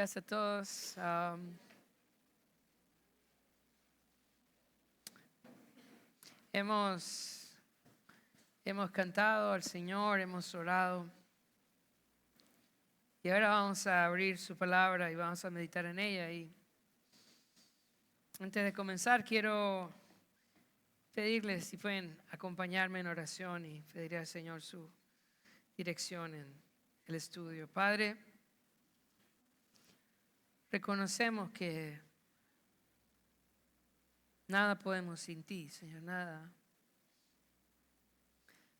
días a todos. Hemos cantado al Señor, hemos orado. Y ahora vamos a abrir su palabra y vamos a meditar en ella. Y antes de comenzar, quiero pedirles si pueden acompañarme en oración y pedirle al Señor su dirección en el estudio. Padre, reconocemos que nada podemos sin ti, Señor, nada.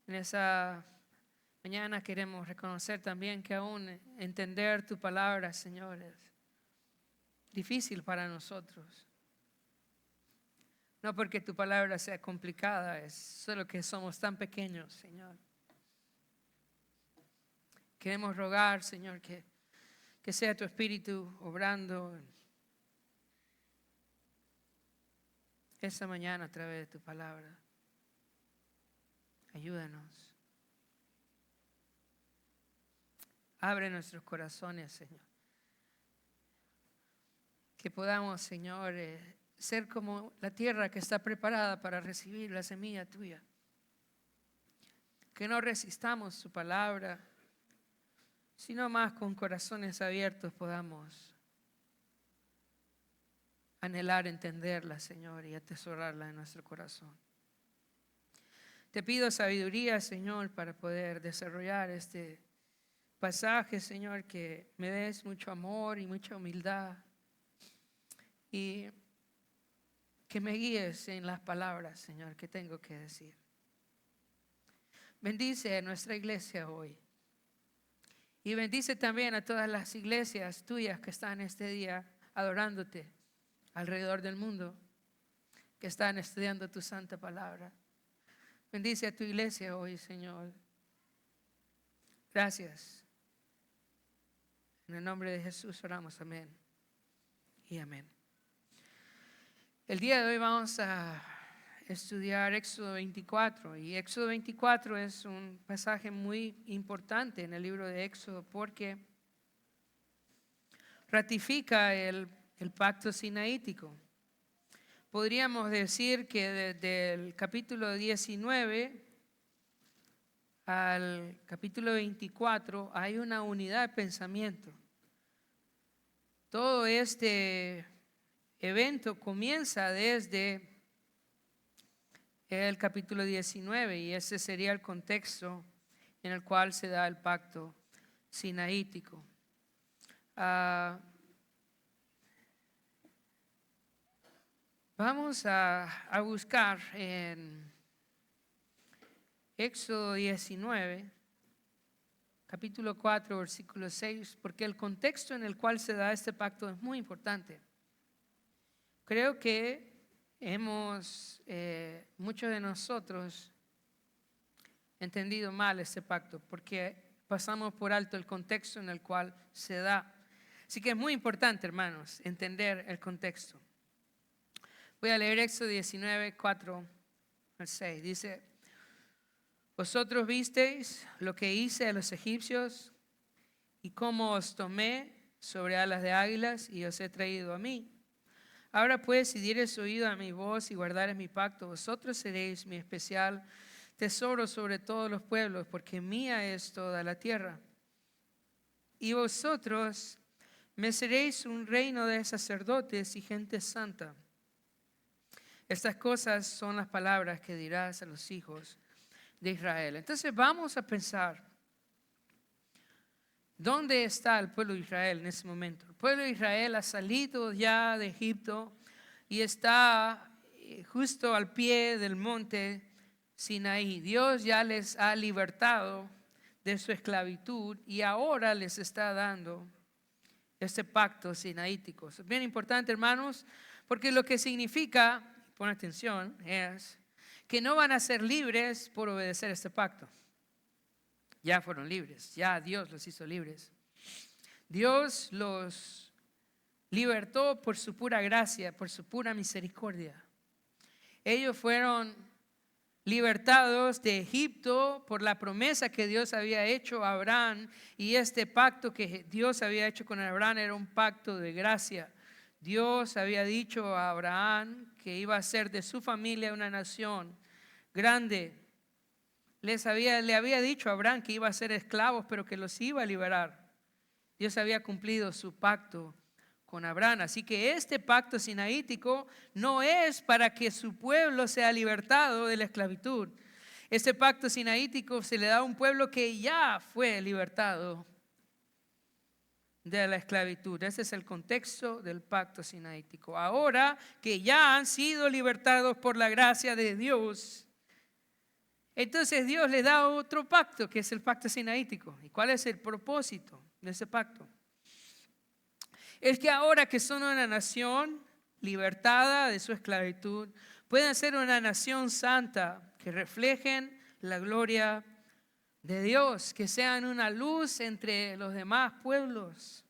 En esa mañana queremos reconocer también que aún entender tu palabra, Señor, es difícil para nosotros. No porque tu palabra sea complicada, es solo que somos tan pequeños, Señor. Queremos rogar, Señor, que sea tu Espíritu obrando esta mañana a través de tu palabra. Ayúdanos. Abre nuestros corazones, Señor. Que podamos, Señor, ser como la tierra que está preparada para recibir la semilla tuya. Que no resistamos su palabra, sino más con corazones abiertos podamos anhelar entenderla, Señor, y atesorarla en nuestro corazón. Te pido sabiduría, Señor, para poder desarrollar este pasaje, Señor, que me des mucho amor y mucha humildad y que me guíes en las palabras, Señor, que tengo que decir. Bendice a nuestra iglesia hoy y bendice también a todas las iglesias tuyas que están este día adorándote alrededor del mundo, que están estudiando tu santa palabra. Bendice a tu iglesia hoy, Señor. Gracias. En el nombre de Jesús oramos, amén y amén. El día de hoy vamos a estudiar Éxodo 24 y Éxodo 24 es un pasaje muy importante en el libro de Éxodo porque ratifica el pacto sinaítico. Podríamos decir que desde el capítulo 19 al capítulo 24 hay una unidad de pensamiento. Todo este evento comienza desde el capítulo 19 y ese sería el contexto en el cual se da el pacto sinaítico. Vamos a buscar en Éxodo 19, capítulo 4, versículo 6, porque el contexto en el cual se da este pacto es muy importante. Creo que muchos de nosotros entendido mal este pacto, porque pasamos por alto el contexto en el cual se da. Así que es muy importante, hermanos, entender el contexto. Voy a leer Éxodo 19, 4 al 6. Dice: vosotros visteis lo que hice a los egipcios y cómo os tomé sobre alas de águilas y os he traído a mí. Ahora pues, si diereis oído a mi voz y guardareis mi pacto, vosotros seréis mi especial tesoro sobre todos los pueblos, porque mía es toda la tierra. Y vosotros me seréis un reino de sacerdotes y gente santa. Estas cosas son las palabras que dirás a los hijos de Israel. Entonces vamos a pensar, ¿dónde está el pueblo de Israel en ese momento? El pueblo de Israel ha salido ya de Egipto y está justo al pie del monte Sinaí. Dios ya les ha libertado de su esclavitud y ahora les está dando este pacto sinaítico. Es bien importante, hermanos, porque lo que significa, pon atención, es que no van a ser libres por obedecer este pacto. Ya fueron libres, ya Dios los hizo libres. Dios los libertó por su pura gracia, por su pura misericordia. Ellos fueron libertados de Egipto por la promesa que Dios había hecho a Abraham, y este pacto que Dios había hecho con Abraham era un pacto de gracia. Dios había dicho a Abraham que iba a ser de su familia una nación grande. Le había dicho a Abraham que iba a ser esclavos, pero que los iba a liberar. Dios había cumplido su pacto con Abraham. Así que este pacto sinaítico no es para que su pueblo sea libertado de la esclavitud. Este pacto sinaítico se le da a un pueblo que ya fue libertado de la esclavitud. Ese es el contexto del pacto sinaítico. Ahora que ya han sido libertados por la gracia de Dios, entonces Dios les da otro pacto, que es el pacto sinaítico. ¿Y cuál es el propósito de ese pacto? Es que ahora que son una nación libertada de su esclavitud, pueden ser una nación santa, que reflejen la gloria de Dios, que sean una luz entre los demás pueblos,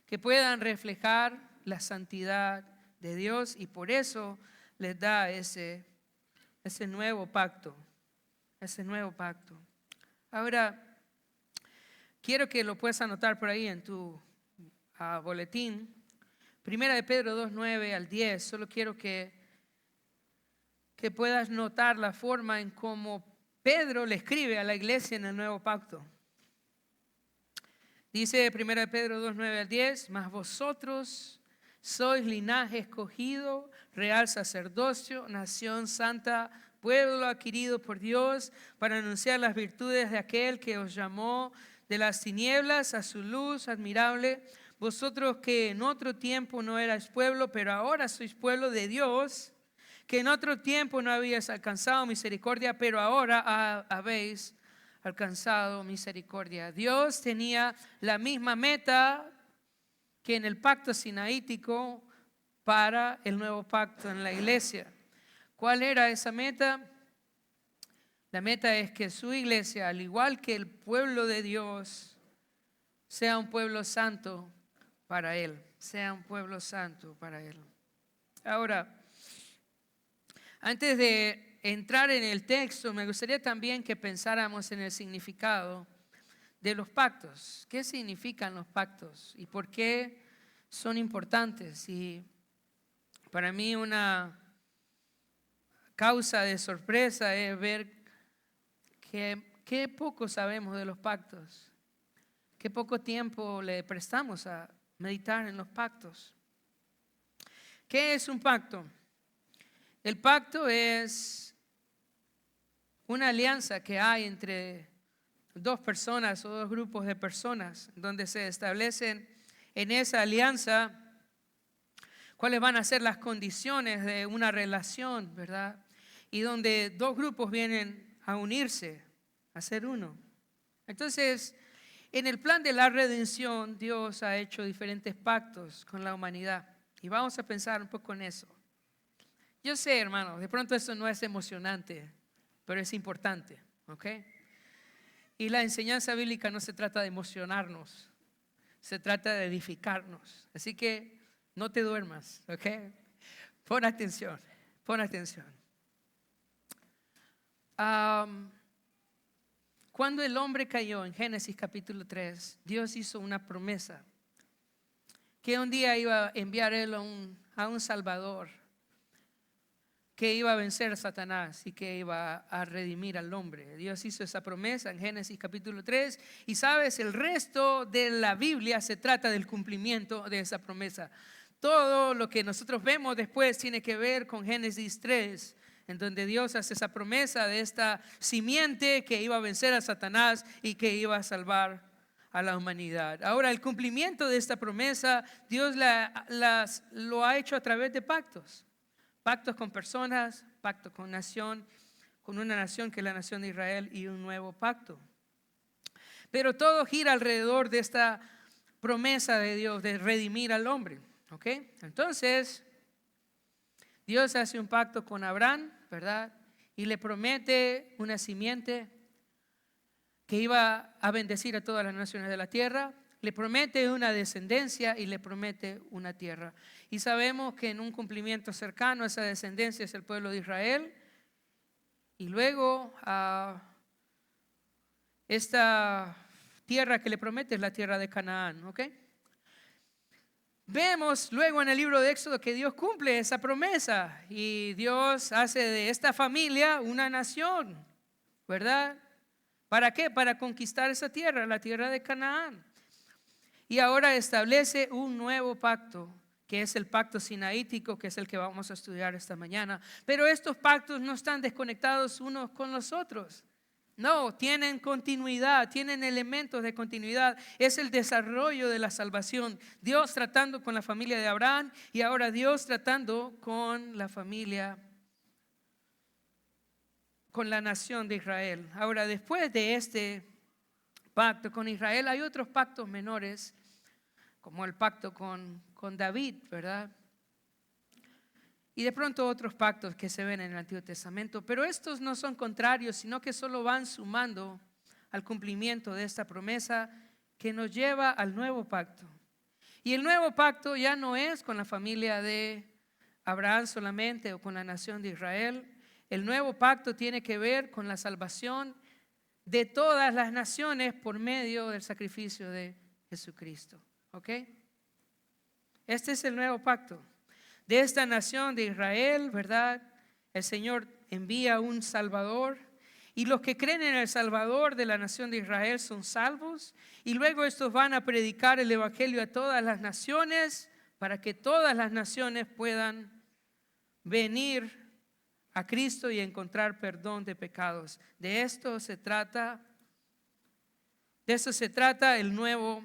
que puedan reflejar la santidad de Dios, y por eso les da ese nuevo pacto, Ahora, quiero que lo puedas anotar por ahí en tu boletín. Primera de Pedro 2:9 al 10. Solo quiero que puedas notar la forma en cómo Pedro le escribe a la iglesia en el nuevo pacto. Dice Primera de Pedro 2:9 al 10: mas vosotros sois linaje escogido, real sacerdocio, nación santa, pueblo adquirido por Dios, para anunciar las virtudes de aquel que os llamó de las tinieblas a su luz admirable. Vosotros que en otro tiempo no erais pueblo, pero ahora sois pueblo de Dios, que en otro tiempo no habíais alcanzado misericordia, pero ahora habéis alcanzado misericordia. Dios tenía la misma meta que en el pacto sinaítico para el nuevo pacto en la iglesia. ¿Cuál era esa meta? La meta es que su iglesia, al igual que el pueblo de Dios, sea un pueblo santo para Él, sea un pueblo santo para Él. Ahora, antes de entrar en el texto, me gustaría también que pensáramos en el significado de los pactos. ¿Qué significan los pactos y por qué son importantes? Y para mí una causa de sorpresa es ver que poco sabemos de los pactos, qué poco tiempo le prestamos a meditar en los pactos. ¿Qué es un pacto? El pacto es una alianza que hay entre dos personas o dos grupos de personas, donde se establecen en esa alianza cuáles van a ser las condiciones de una relación, ¿verdad? Y donde dos grupos vienen a unirse, a ser uno. Entonces, en el plan de la redención, Dios ha hecho diferentes pactos con la humanidad. Y vamos a pensar un poco en eso. Yo sé, hermanos, de pronto eso no es emocionante, pero es importante, ¿ok? Y la enseñanza bíblica no se trata de emocionarnos, se trata de edificarnos. Así que no te duermas, ¿ok? Pon atención, pon atención. Cuando el hombre cayó en Génesis capítulo 3, Dios hizo una promesa que un día iba a enviar Él a un Salvador, que iba a vencer a Satanás y que iba a redimir al hombre. Dios hizo esa promesa en Génesis capítulo 3 y sabes, el resto de la Biblia se trata del cumplimiento de esa promesa. Todo lo que nosotros vemos después tiene que ver con Génesis 3, en donde Dios hace esa promesa de esta simiente que iba a vencer a Satanás y que iba a salvar a la humanidad. Ahora, el cumplimiento de esta promesa, Dios lo ha hecho a través de pactos. Pactos con personas, pactos con una nación que es la nación de Israel, y un nuevo pacto. Pero todo gira alrededor de esta promesa de Dios de redimir al hombre. ¿Ok? Entonces, Dios hace un pacto con Abraham, ¿verdad? Y le promete una simiente que iba a bendecir a todas las naciones de la tierra. Le promete una descendencia y le promete una tierra. Y sabemos que en un cumplimiento cercano esa descendencia es el pueblo de Israel. y luego esta tierra que le promete es la tierra de Canaán, ¿ok? Vemos luego en el libro de Éxodo que Dios cumple esa promesa y Dios hace de esta familia una nación, ¿verdad? ¿Para qué? Para conquistar esa tierra, la tierra de Canaán. Y ahora establece un nuevo pacto, que es el pacto sinaítico, que es el que vamos a estudiar esta mañana. Pero estos pactos no están desconectados unos con los otros. No, tienen continuidad, tienen elementos de continuidad. Es el desarrollo de la salvación. Dios tratando con la familia de Abraham y ahora Dios tratando con la familia, con la nación de Israel. Ahora, después de este pacto con Israel, hay otros pactos menores, como el pacto con David, ¿verdad? Y de pronto otros pactos que se ven en el Antiguo Testamento, pero estos no son contrarios, sino que solo van sumando al cumplimiento de esta promesa que nos lleva al nuevo pacto. Y el nuevo pacto ya no es con la familia de Abraham solamente o con la nación de Israel. El nuevo pacto tiene que ver con la salvación de todas las naciones por medio del sacrificio de Jesucristo. ¿Ok? Este es el nuevo pacto. De esta nación de Israel, ¿verdad? El Señor envía un Salvador y los que creen en el Salvador de la nación de Israel son salvos y luego estos van a predicar el Evangelio a todas las naciones para que todas las naciones puedan venir a Cristo y encontrar perdón de pecados. De eso se trata el nuevo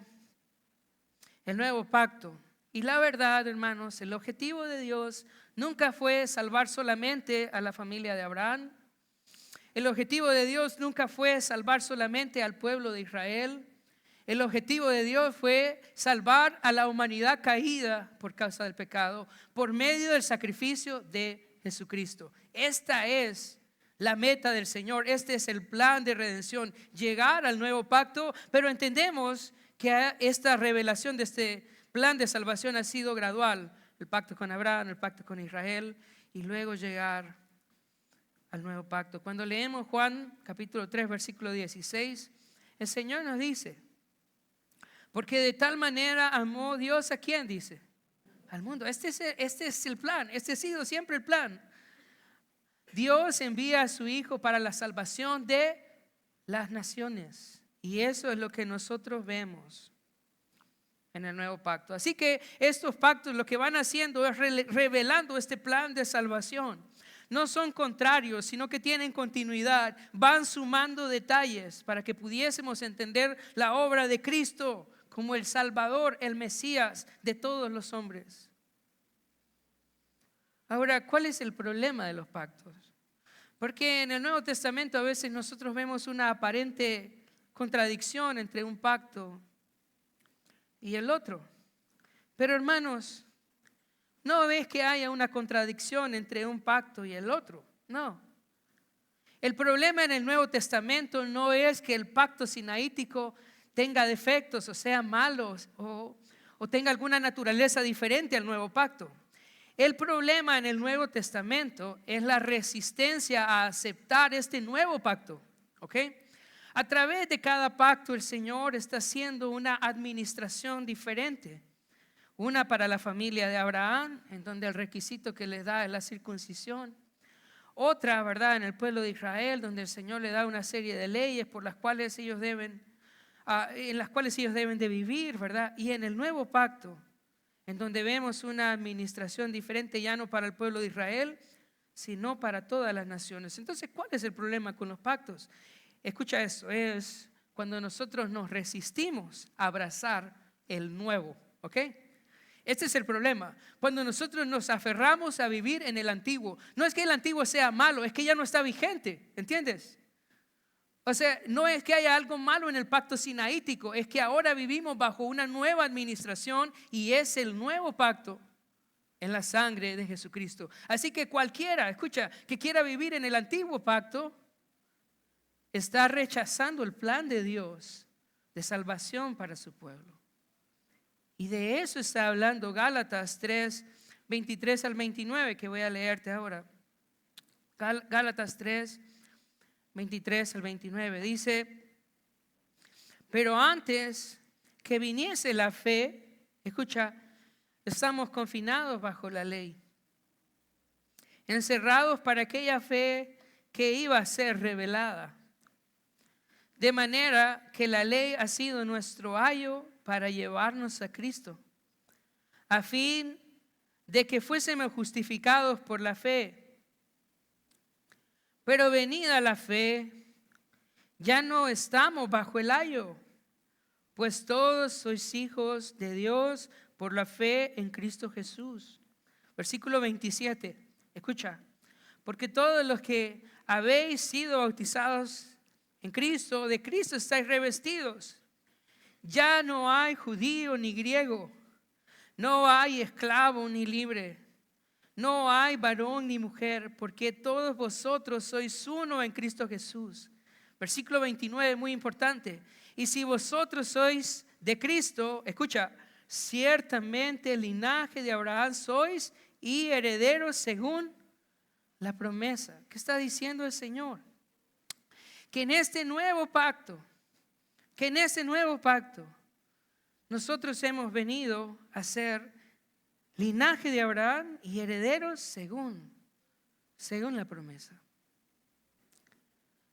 pacto. Y la verdad, hermanos, el objetivo de Dios nunca fue salvar solamente a la familia de Abraham. El objetivo de Dios nunca fue salvar solamente al pueblo de Israel. El objetivo de Dios fue salvar a la humanidad caída por causa del pecado, por medio del sacrificio de Jesucristo. Esta es la meta del Señor, este es el plan de redención, llegar al nuevo pacto, pero entendemos que esta revelación de este plan de salvación ha sido gradual, el pacto con Abraham, el pacto con Israel y luego llegar al nuevo pacto. Cuando leemos Juan capítulo 3 versículo 16, el Señor nos dice, porque de tal manera amó Dios a ¿quién dice? Al mundo. Este es el plan, este ha sido siempre el plan. Dios envía a su Hijo para la salvación de las naciones y eso es lo que nosotros vemos en el nuevo pacto. Así que estos pactos lo que van haciendo es revelando este plan de salvación. No son contrarios, sino que tienen continuidad. Van sumando detalles para que pudiésemos entender la obra de Cristo como el Salvador, el Mesías de todos los hombres. Ahora, ¿cuál es el problema de los pactos? Porque en el Nuevo Testamento a veces nosotros vemos una aparente contradicción entre un pacto y el otro. Pero hermanos, no ves que haya una contradicción entre un pacto y el otro. No. El problema en el Nuevo Testamento no es que el pacto sinaítico tenga defectos o sea malos o tenga alguna naturaleza diferente al nuevo pacto. El problema en el Nuevo Testamento es la resistencia a aceptar este nuevo pacto. ¿Ok? A través de cada pacto el Señor está haciendo una administración diferente. Una para la familia de Abraham, en donde el requisito que les da es la circuncisión. Otra, ¿verdad?, en el pueblo de Israel, donde el Señor le da una serie de leyes por las cuales ellos deben, en las cuales ellos deben de vivir, ¿verdad? Y en el nuevo pacto, en donde vemos una administración diferente ya no para el pueblo de Israel, sino para todas las naciones. Entonces, ¿cuál es el problema con los pactos? Escucha eso, es cuando nosotros nos resistimos a abrazar el nuevo, ¿ok? Este es el problema, cuando nosotros nos aferramos a vivir en el antiguo. No es que el antiguo sea malo, es que ya no está vigente, ¿entiendes? O sea, no es que haya algo malo en el pacto sinaítico, es que ahora vivimos bajo una nueva administración y es el nuevo pacto en la sangre de Jesucristo. Así que cualquiera, escucha, que quiera vivir en el antiguo pacto, está rechazando el plan de Dios de salvación para su pueblo. Y de eso está hablando Gálatas 3, 23 al 29, que voy a leerte ahora. Gálatas 3, 23 al 29, dice: pero antes que viniese la fe, escucha, estamos confinados bajo la ley, encerrados para aquella fe que iba a ser revelada. De manera que la ley ha sido nuestro ayo para llevarnos a Cristo, a fin de que fuésemos justificados por la fe. Pero venida la fe, ya no estamos bajo el ayo, pues todos sois hijos de Dios por la fe en Cristo Jesús. Versículo 27, escucha: porque todos los que habéis sido bautizados en Cristo, de Cristo estáis revestidos. Ya no hay judío ni griego, no hay esclavo ni libre, no hay varón ni mujer, porque todos vosotros sois uno en Cristo Jesús. Versículo 29, muy importante. Y si vosotros sois de Cristo, escucha, ciertamente el linaje de Abraham sois y herederos según la promesa. ¿Qué está diciendo el Señor? Que en este nuevo pacto, nosotros hemos venido a ser linaje de Abraham y herederos según la promesa.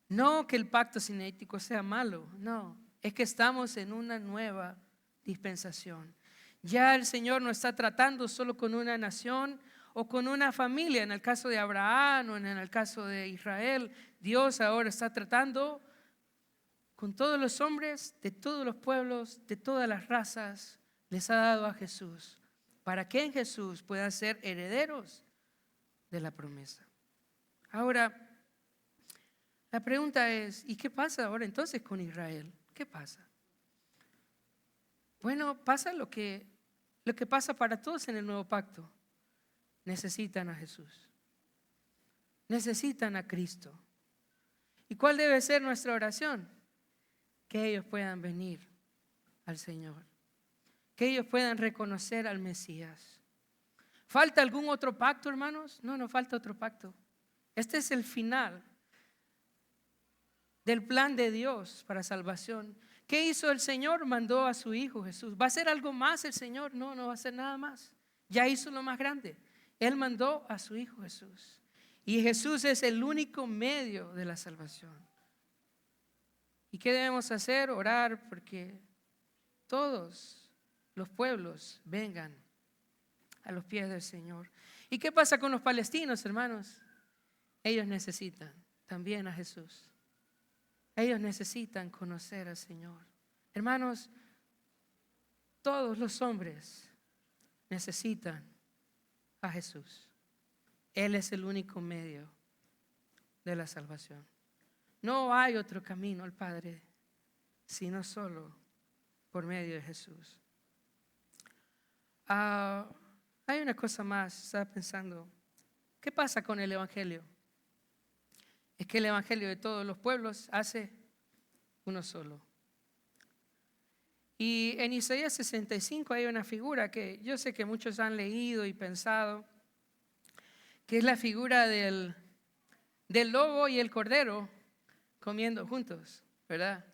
No que el pacto sinético sea malo, no, es que estamos en una nueva dispensación. Ya el Señor no está tratando solo con una nación o con una familia, en el caso de Abraham o en el caso de Israel. Dios ahora está tratando con todos los hombres, de todos los pueblos, de todas las razas. Les ha dado a Jesús, para que en Jesús puedan ser herederos de la promesa. Ahora, la pregunta es, ¿y qué pasa ahora entonces con Israel? ¿Qué pasa? Bueno, pasa lo que pasa para todos en el nuevo pacto. Necesitan a Jesús. Necesitan a Cristo. ¿Y cuál debe ser nuestra oración? Que ellos puedan venir al Señor. Que ellos puedan reconocer al Mesías. ¿Falta algún otro pacto, hermanos? No falta otro pacto. Este es el final del plan de Dios para salvación. ¿Qué hizo el Señor? Mandó a su Hijo Jesús. ¿Va a hacer algo más el Señor? No va a hacer nada más. Ya hizo lo más grande. Él mandó a su Hijo Jesús. Y Jesús es el único medio de la salvación. ¿Y qué debemos hacer? Orar porque todos los pueblos vengan a los pies del Señor. ¿Y qué pasa con los palestinos, hermanos? Ellos necesitan también a Jesús. Ellos necesitan conocer al Señor. Hermanos, todos los hombres necesitan a Jesús. Él es el único medio de la salvación. No hay otro camino al Padre, sino solo por medio de Jesús. Hay una cosa más, estaba pensando, ¿qué pasa con el Evangelio? Es que el Evangelio de todos los pueblos hace uno solo. Y en Isaías 65 hay una figura que yo sé que muchos han leído y pensado, que es la figura del lobo y el cordero comiendo juntos, ¿verdad?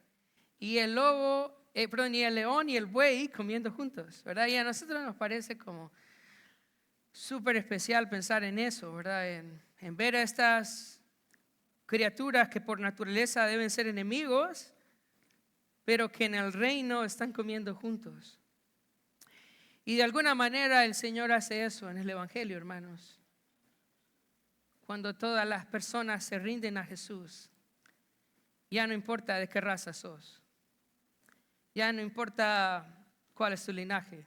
Y el león y el buey comiendo juntos, ¿verdad? Y a nosotros nos parece como súper especial pensar en eso, ¿verdad? En ver a estas criaturas que por naturaleza deben ser enemigos, pero que en el reino están comiendo juntos. Y de alguna manera el Señor hace eso en el Evangelio, hermanos. Cuando todas las personas se rinden a Jesús, ya no importa de qué raza sos, ya no importa cuál es tu linaje,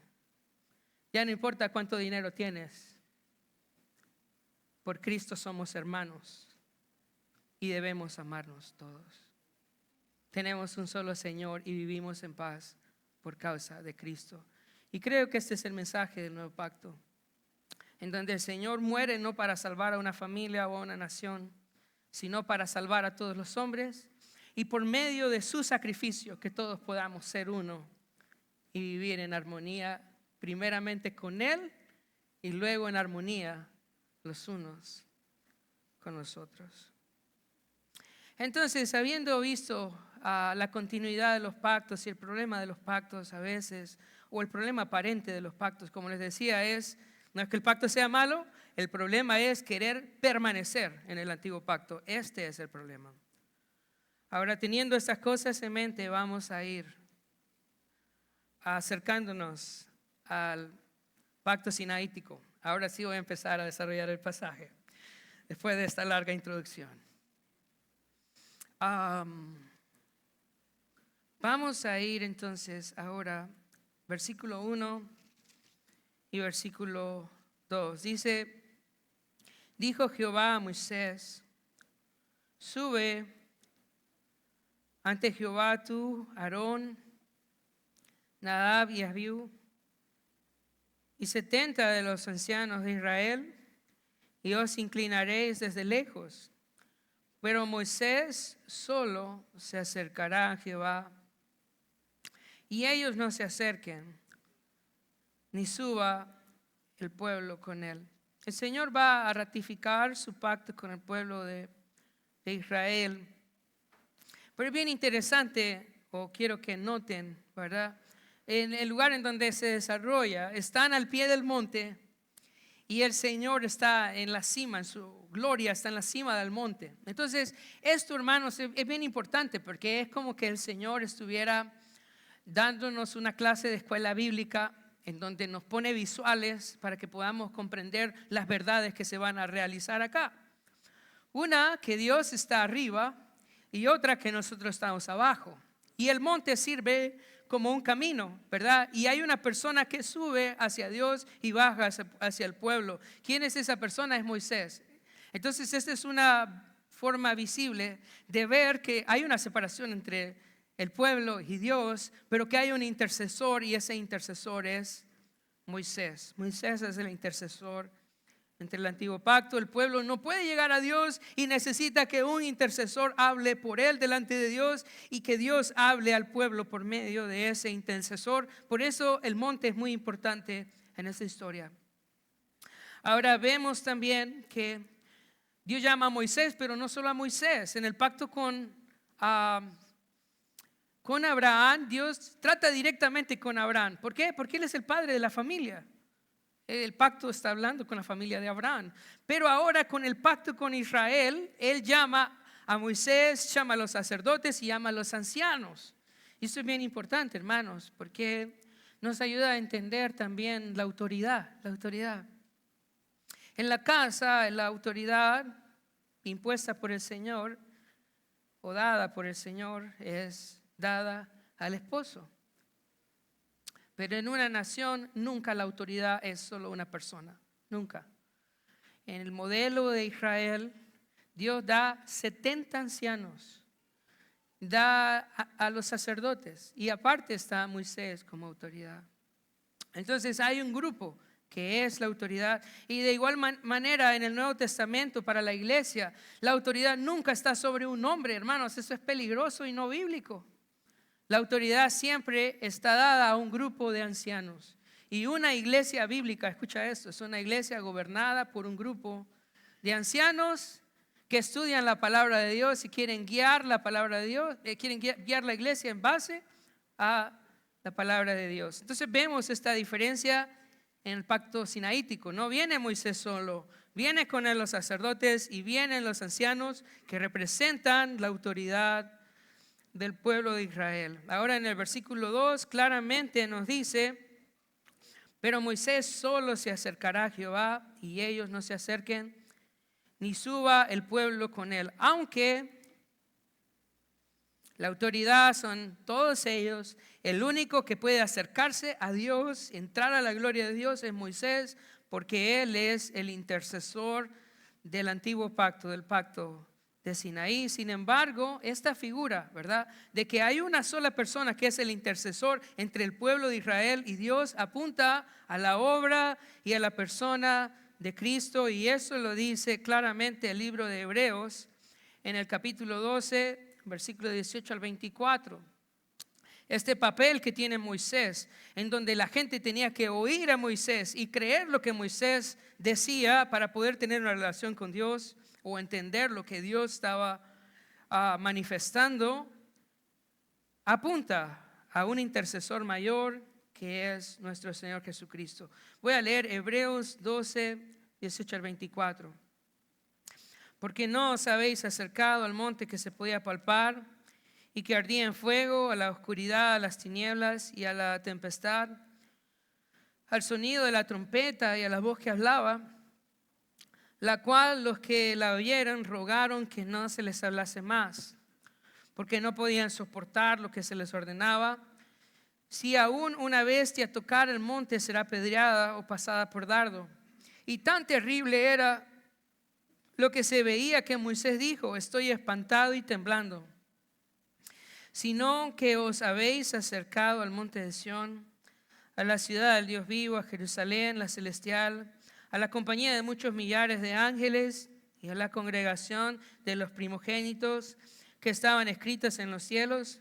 ya no importa cuánto dinero tienes, por Cristo somos hermanos y debemos amarnos todos. Tenemos un solo Señor y vivimos en paz por causa de Cristo. Y creo que este es el mensaje del nuevo pacto, en donde el Señor muere no para salvar a una familia o a una nación, sino para salvar a todos los hombres, y por medio de su sacrificio que todos podamos ser uno y vivir en armonía, primeramente con Él y luego en armonía los unos con los otros. Entonces, habiendo visto la continuidad de los pactos y el problema de los pactos a veces, o el problema aparente de los pactos, como les decía, no es que el pacto sea malo, el problema es querer permanecer en el antiguo pacto. Este es el problema. Ahora, teniendo estas cosas en mente, vamos a ir acercándonos al pacto sinaítico. Ahora sí voy a empezar a desarrollar el pasaje, después de esta larga introducción. Vamos a ir entonces ahora, versículo 1 y versículo 2. Dijo Jehová a Moisés, sube ante Jehová tú, Aarón, Nadab y Abiú, y 70 de los ancianos de Israel, y os inclinaréis desde lejos. Pero Moisés solo se acercará a Jehová, y ellos no se acerquen, ni suba el pueblo con él. El Señor va a ratificar su pacto con el pueblo de Israel. Pero es bien interesante, o quiero que noten, ¿verdad? En el lugar en donde se desarrolla, están al pie del monte y el Señor está en la cima, en su gloria está en la cima del monte. Entonces, esto, hermanos, es bien importante porque es como que el Señor estuviera dándonos una clase de escuela bíblica en donde nos pone visuales para que podamos comprender las verdades que se van a realizar acá. Una, que Dios está arriba, y otra, que nosotros estamos abajo. Y el monte sirve como un camino, ¿verdad? Y hay una persona que sube hacia Dios y baja hacia el pueblo. ¿Quién es esa persona? Es Moisés. Entonces, esta es una forma visible de ver que hay una separación entre el pueblo y Dios, pero que hay un intercesor, y ese intercesor es Moisés. Moisés es el intercesor entre el antiguo pacto. El pueblo no puede llegar a Dios y necesita que un intercesor hable por él delante de Dios, y que Dios hable al pueblo por medio de ese intercesor. Por eso el monte es muy importante en esta historia. Ahora vemos también que Dios llama a Moisés, pero no solo a Moisés. En el pacto con Abraham, Dios trata directamente con Abraham. ¿Por qué? Porque él es el padre de la familia. El pacto está hablando con la familia de Abraham. Pero ahora con el pacto con Israel, él llama a Moisés, llama a los sacerdotes y llama a los ancianos. Y esto es bien importante, hermanos, porque nos ayuda a entender también la autoridad. En la casa, la autoridad impuesta por el Señor o dada por el Señor es dada al esposo. Pero en una nación nunca la autoridad es solo una persona, nunca. En el modelo de Israel, Dios da 70 ancianos, da a los sacerdotes, y aparte está Moisés como autoridad. Entonces hay un grupo que es la autoridad, y de igual manera en el Nuevo Testamento para la iglesia, la autoridad nunca está sobre un hombre, hermanos. Eso es peligroso y no bíblico. La autoridad siempre está dada a un grupo de ancianos. Y una iglesia bíblica, escucha esto, es una iglesia gobernada por un grupo de ancianos que estudian la palabra de Dios y quieren guiar la palabra de Dios, quieren guiar la iglesia en base a la palabra de Dios. Entonces vemos esta diferencia en el pacto sinaítico. No viene Moisés solo, viene con él los sacerdotes y vienen los ancianos que representan la autoridad del pueblo de Israel. Ahora en el versículo 2 claramente nos dice: pero Moisés solo se acercará a Jehová, y ellos no se acerquen, ni suba el pueblo con él. Aunque la autoridad son todos ellos, el único que puede acercarse a Dios, entrar a la gloria de Dios, es Moisés, porque él es el intercesor del antiguo pacto, del pacto de Sinaí. Sin embargo, esta figura, ¿verdad?, de que hay una sola persona que es el intercesor entre el pueblo de Israel y Dios, apunta a la obra y a la persona de Cristo, y eso lo dice claramente el libro de Hebreos en el capítulo 12, versículo 18 al 24. Este papel que tiene Moisés, en donde la gente tenía que oír a Moisés y creer lo que Moisés decía para poder tener una relación con Dios o entender lo que Dios estaba manifestando, apunta a un intercesor mayor que es nuestro Señor Jesucristo. Voy a leer Hebreos 12, 18 al 24. Porque no os habéis acercado al monte que se podía palpar y que ardía en fuego, a la oscuridad, a las tinieblas y a la tempestad, al sonido de la trompeta y a la voz que hablaba, la cual los que la oyeron rogaron que no se les hablase más, porque no podían soportar lo que se les ordenaba. Si aún una bestia tocara el monte, será apedreada o pasada por dardo. Y tan terrible era lo que se veía que Moisés dijo: estoy espantado y temblando. Sino que os habéis acercado al monte de Sión, a la ciudad del Dios vivo, a Jerusalén, la celestial, a la compañía de muchos millares de ángeles y a la congregación de los primogénitos que estaban escritos en los cielos,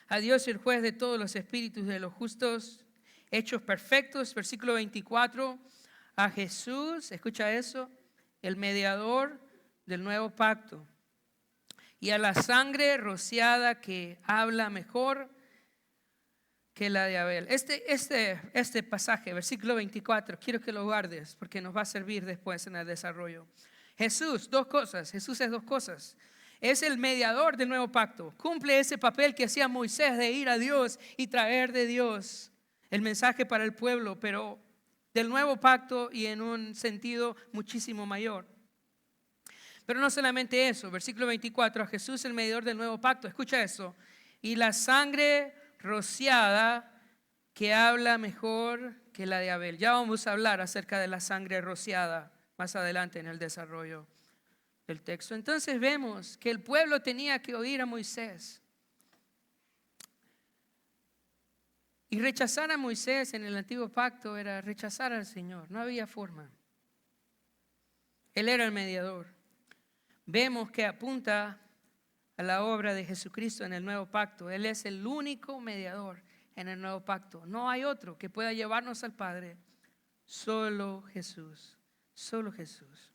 a Dios el juez de todos los espíritus de los justos, hechos perfectos, versículo 24, a Jesús, escucha eso, el mediador del nuevo pacto, y a la sangre rociada que habla mejor que la de Abel. Este pasaje, versículo 24, quiero que lo guardes porque nos va a servir después en el desarrollo. Jesús, dos cosas, Jesús es dos cosas. Es el mediador del nuevo pacto. Cumple ese papel que hacía Moisés de ir a Dios y traer de Dios el mensaje para el pueblo, pero del nuevo pacto y en un sentido muchísimo mayor. Pero no solamente eso, versículo 24, a Jesús el mediador del nuevo pacto, escucha eso, y la sangre rociada que habla mejor que la de Abel. Ya vamos a hablar acerca de la sangre rociada más adelante en el desarrollo del texto. Entonces vemos que el pueblo tenía que oír a Moisés. Y rechazar a Moisés en el antiguo pacto era rechazar al Señor. No había forma. Él era el mediador. Vemos que apunta a la obra de Jesucristo en el nuevo pacto. Él es el único mediador en el nuevo pacto. No hay otro que pueda llevarnos al Padre. Solo Jesús. Solo Jesús.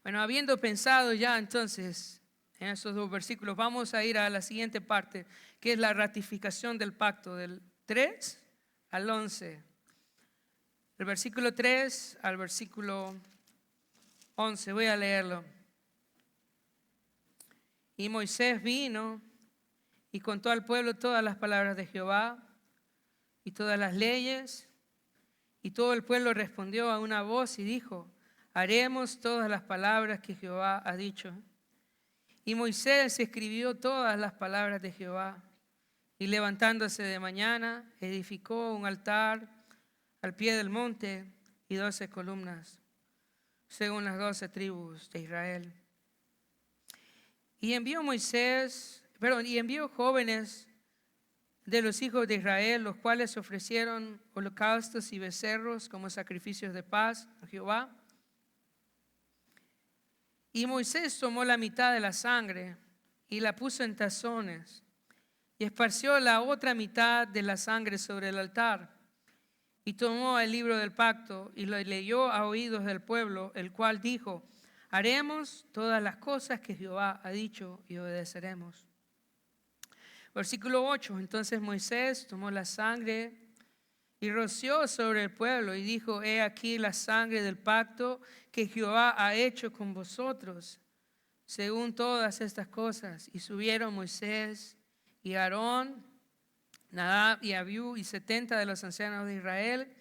Bueno, habiendo pensado ya entonces en esos dos versículos, vamos a ir a la siguiente parte, que es la ratificación del pacto, del 3 al 11. Del versículo 3 al versículo 11, voy a leerlo. Y Moisés vino y contó al pueblo todas las palabras de Jehová y todas las leyes, y todo el pueblo respondió a una voz y dijo: haremos todas las palabras que Jehová ha dicho. Y Moisés escribió todas las palabras de Jehová, y levantándose de mañana, edificó un altar al pie del monte y 12 columnas, según las 12 tribus de Israel. Y envió jóvenes de los hijos de Israel, los cuales ofrecieron holocaustos y becerros como sacrificios de paz a Jehová. Y Moisés tomó la mitad de la sangre y la puso en tazones y esparció la otra mitad de la sangre sobre el altar. Y tomó el libro del pacto y lo leyó a oídos del pueblo, el cual dijo: haremos todas las cosas que Jehová ha dicho y obedeceremos. Versículo 8, entonces Moisés tomó la sangre y roció sobre el pueblo y dijo: he aquí la sangre del pacto que Jehová ha hecho con vosotros, según todas estas cosas. Y subieron Moisés y Aarón, Nadab y Abiú y 70 de los ancianos de Israel,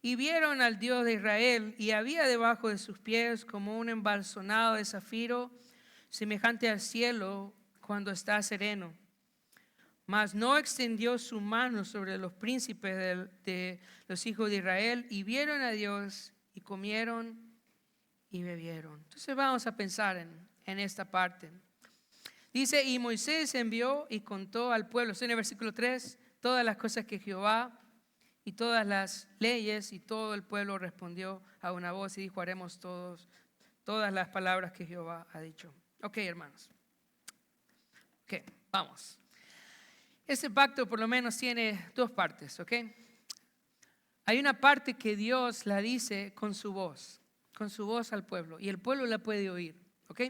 y vieron al Dios de Israel, y había debajo de sus pies como un embalsonado de zafiro, semejante al cielo cuando está sereno. Mas no extendió su mano sobre los príncipes de los hijos de Israel, y vieron a Dios y comieron y bebieron. Entonces vamos a pensar en esta parte. Dice: y Moisés envió y contó al pueblo, estoy en el versículo 3, todas las cosas que Jehová y todas las leyes, y todo el pueblo respondió a una voz y dijo: haremos todas las palabras que Jehová ha dicho. Ok, hermanos. Ok, vamos. Este pacto por lo menos tiene dos partes, ¿ok? Hay una parte que Dios la dice con su voz al pueblo, y el pueblo la puede oír, ¿ok?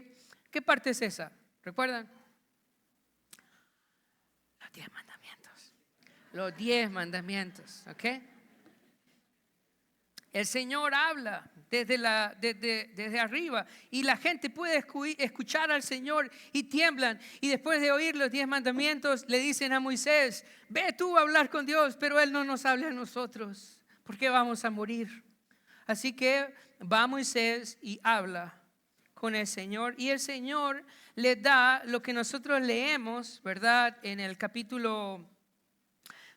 ¿Qué parte es esa? ¿Recuerdan? Los 10 mandamientos. Los 10 mandamientos, ¿ok? El Señor habla desde arriba y la gente puede escuchar al Señor y tiemblan. Y después de oír los 10 mandamientos le dicen a Moisés, ve tú a hablar con Dios, pero Él no nos habla a nosotros porque vamos a morir. Así que va Moisés y habla con el Señor y el Señor le da lo que nosotros leemos, ¿verdad? En el capítulo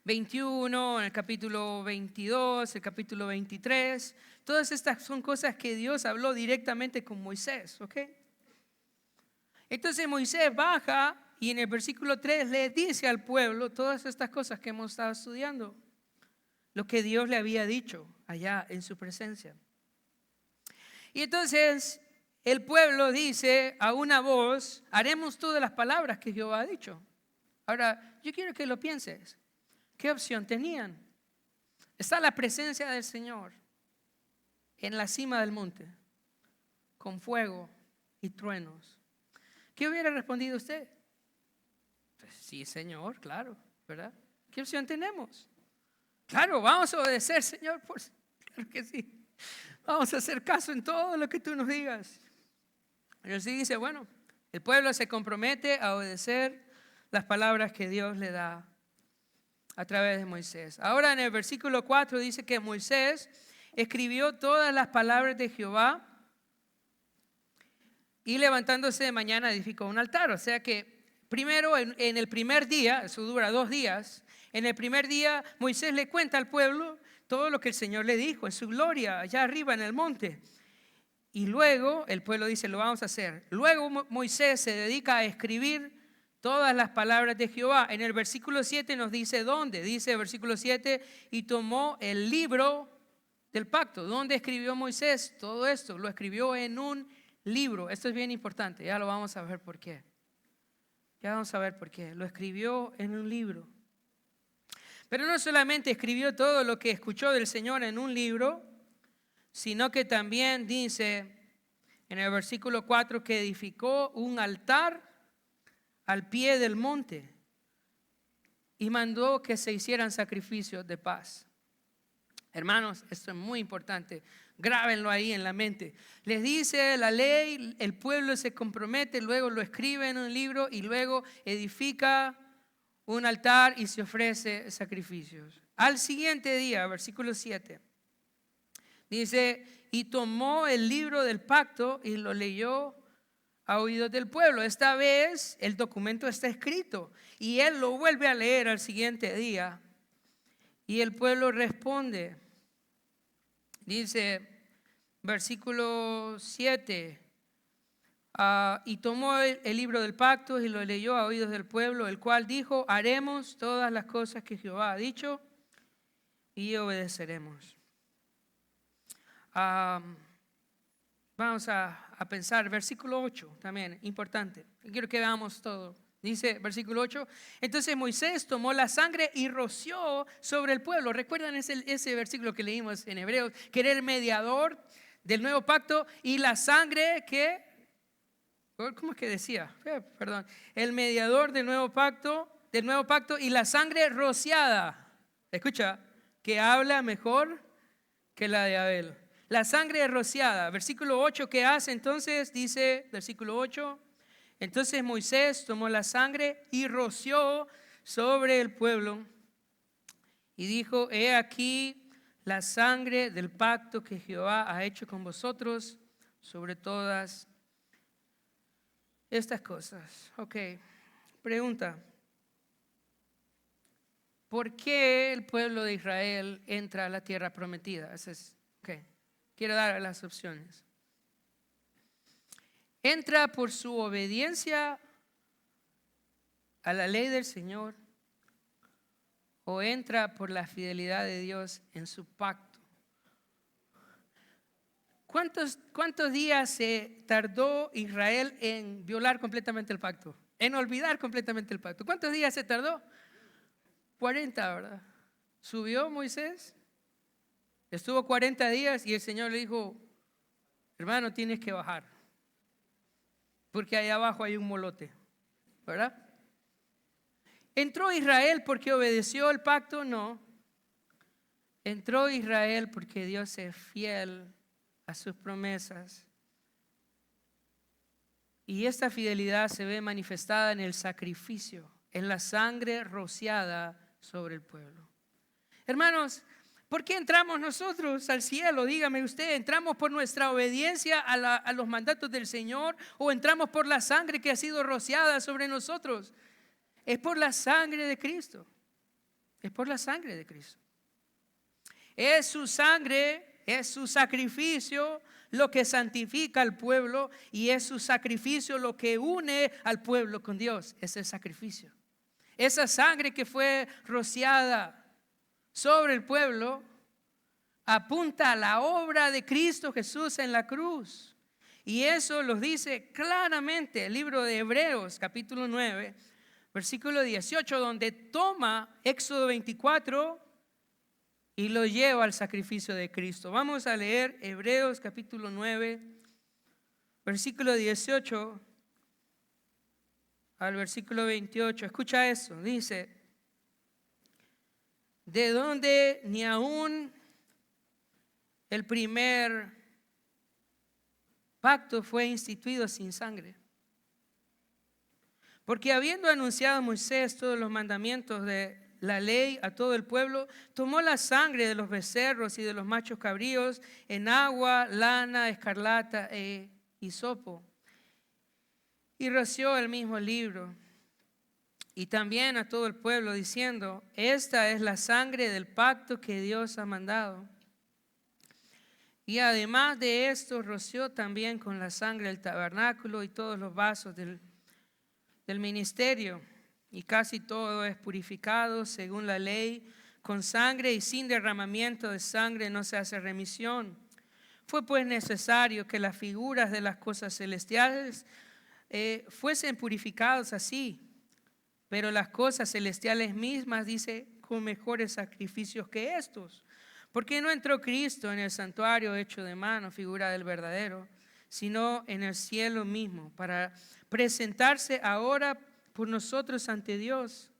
21, en el capítulo 22, el capítulo 23. Todas estas son cosas que Dios habló directamente con Moisés, ¿ok? Entonces Moisés baja y en el versículo 3 le dice al pueblo todas estas cosas que hemos estado estudiando, lo que Dios le había dicho allá en su presencia. Y entonces el pueblo dice a una voz, haremos todas las palabras que Jehová ha dicho. Ahora, yo quiero que lo pienses. ¿Qué opción tenían? Está la presencia del Señor en la cima del monte, con fuego y truenos. ¿Qué hubiera respondido usted? Pues sí, Señor, claro, ¿verdad? ¿Qué opción tenemos? Claro, vamos a obedecer, Señor, pues, claro que sí. Vamos a hacer caso en todo lo que tú nos digas. Pero sí dice, bueno, el pueblo se compromete a obedecer las palabras que Dios le da a través de Moisés. Ahora en el versículo 4 dice que Moisés escribió todas las palabras de Jehová y levantándose de mañana edificó un altar. O sea que primero en el primer día, eso dura 2 días, en el primer día Moisés le cuenta al pueblo todo lo que el Señor le dijo en su gloria allá arriba en el monte. Y luego el pueblo dice, lo vamos a hacer. Luego Moisés se dedica a escribir todas las palabras de Jehová. En el versículo 7 nos dice dónde. Dice el versículo 7, y tomó el libro del pacto. ¿Dónde escribió Moisés todo esto? Lo escribió en un libro. Esto es bien importante, ya lo vamos a ver por qué. Ya vamos a ver por qué. Lo escribió en un libro. Pero no solamente escribió todo lo que escuchó del Señor en un libro, sino que también dice en el versículo 4 que edificó un altar al pie del monte y mandó que se hicieran sacrificios de paz. Hermanos, esto es muy importante, grábenlo ahí en la mente. Les dice la ley, el pueblo se compromete, luego lo escribe en un libro y luego edifica un altar y se ofrece sacrificios. Al siguiente día, versículo 7, dice, y tomó el libro del pacto y lo leyó a oídos del pueblo. Esta vez el documento está escrito y él lo vuelve a leer al siguiente día y el pueblo responde. Dice versículo 7, y tomó el libro del pacto y lo leyó a oídos del pueblo, el cual dijo, haremos todas las cosas que Jehová ha dicho y obedeceremos. Vamos a pensar, versículo 8 también, importante. Quiero que veamos todo. Dice versículo 8, entonces Moisés tomó la sangre y roció sobre el pueblo. ¿Recuerdan ese versículo que leímos en Hebreos? Que era el mediador del nuevo pacto y la sangre que, ¿cómo es que decía? Perdón, el mediador del nuevo pacto y la sangre rociada. Escucha, que habla mejor que la de Abel. La sangre rociada. Versículo 8, ¿qué hace entonces? Dice, versículo 8, entonces Moisés tomó la sangre y roció sobre el pueblo y dijo, he aquí la sangre del pacto que Jehová ha hecho con vosotros sobre todas estas cosas. Ok, pregunta. ¿Por qué el pueblo de Israel entra a la tierra prometida? Quiero dar las opciones. Entra por su obediencia a la ley del Señor o entra por la fidelidad de Dios en su pacto. ¿Cuántos días se tardó Israel en violar completamente el pacto? En olvidar completamente el pacto. ¿Cuántos días se tardó? 40, ¿verdad? Subió Moisés, estuvo 40 días y el Señor le dijo, hermano, tienes que bajar, porque allá abajo hay un molote. ¿verdad? ¿Entró Israel porque obedeció el pacto? No. Entró Israel porque Dios es fiel a sus promesas. Y esta fidelidad se ve manifestada en el sacrificio, en la sangre rociada sobre el pueblo. Hermanos, ¿por qué entramos nosotros al cielo? Dígame usted, ¿entramos por nuestra obediencia a los mandatos del Señor o entramos por la sangre que ha sido rociada sobre nosotros? Es por la sangre de Cristo. Es por la sangre de Cristo. Es su sangre, es su sacrificio lo que santifica al pueblo y es su sacrificio lo que une al pueblo con Dios. Es el sacrificio. Esa sangre que fue rociada sobre el pueblo apunta a la obra de Cristo Jesús en la cruz. Y eso lo dice claramente el libro de Hebreos, capítulo 9, versículo 18, donde toma Éxodo 24 y lo lleva al sacrificio de Cristo. Vamos a leer Hebreos capítulo 9, versículo 18 al versículo 28. Escucha eso, dice: de donde ni aún el primer pacto fue instituido sin sangre. Porque habiendo anunciado a Moisés todos los mandamientos de la ley a todo el pueblo, tomó la sangre de los becerros y de los machos cabríos en agua, lana, escarlata e hisopo, y roció el mismo libro. Y también a todo el pueblo diciendo: esta es la sangre del pacto que Dios ha mandado. Y además de esto roció también con la sangre el tabernáculo y todos los vasos del ministerio. Y casi todo es purificado según la ley con sangre, y sin derramamiento de sangre no se hace remisión. Fue pues necesario que las figuras de las cosas celestiales fuesen purificadas así. Pero las cosas celestiales mismas, dice, con mejores sacrificios que estos. Porque no entró Cristo en el santuario hecho de mano, figura del verdadero, sino en el cielo mismo, para presentarse ahora por nosotros ante Dios.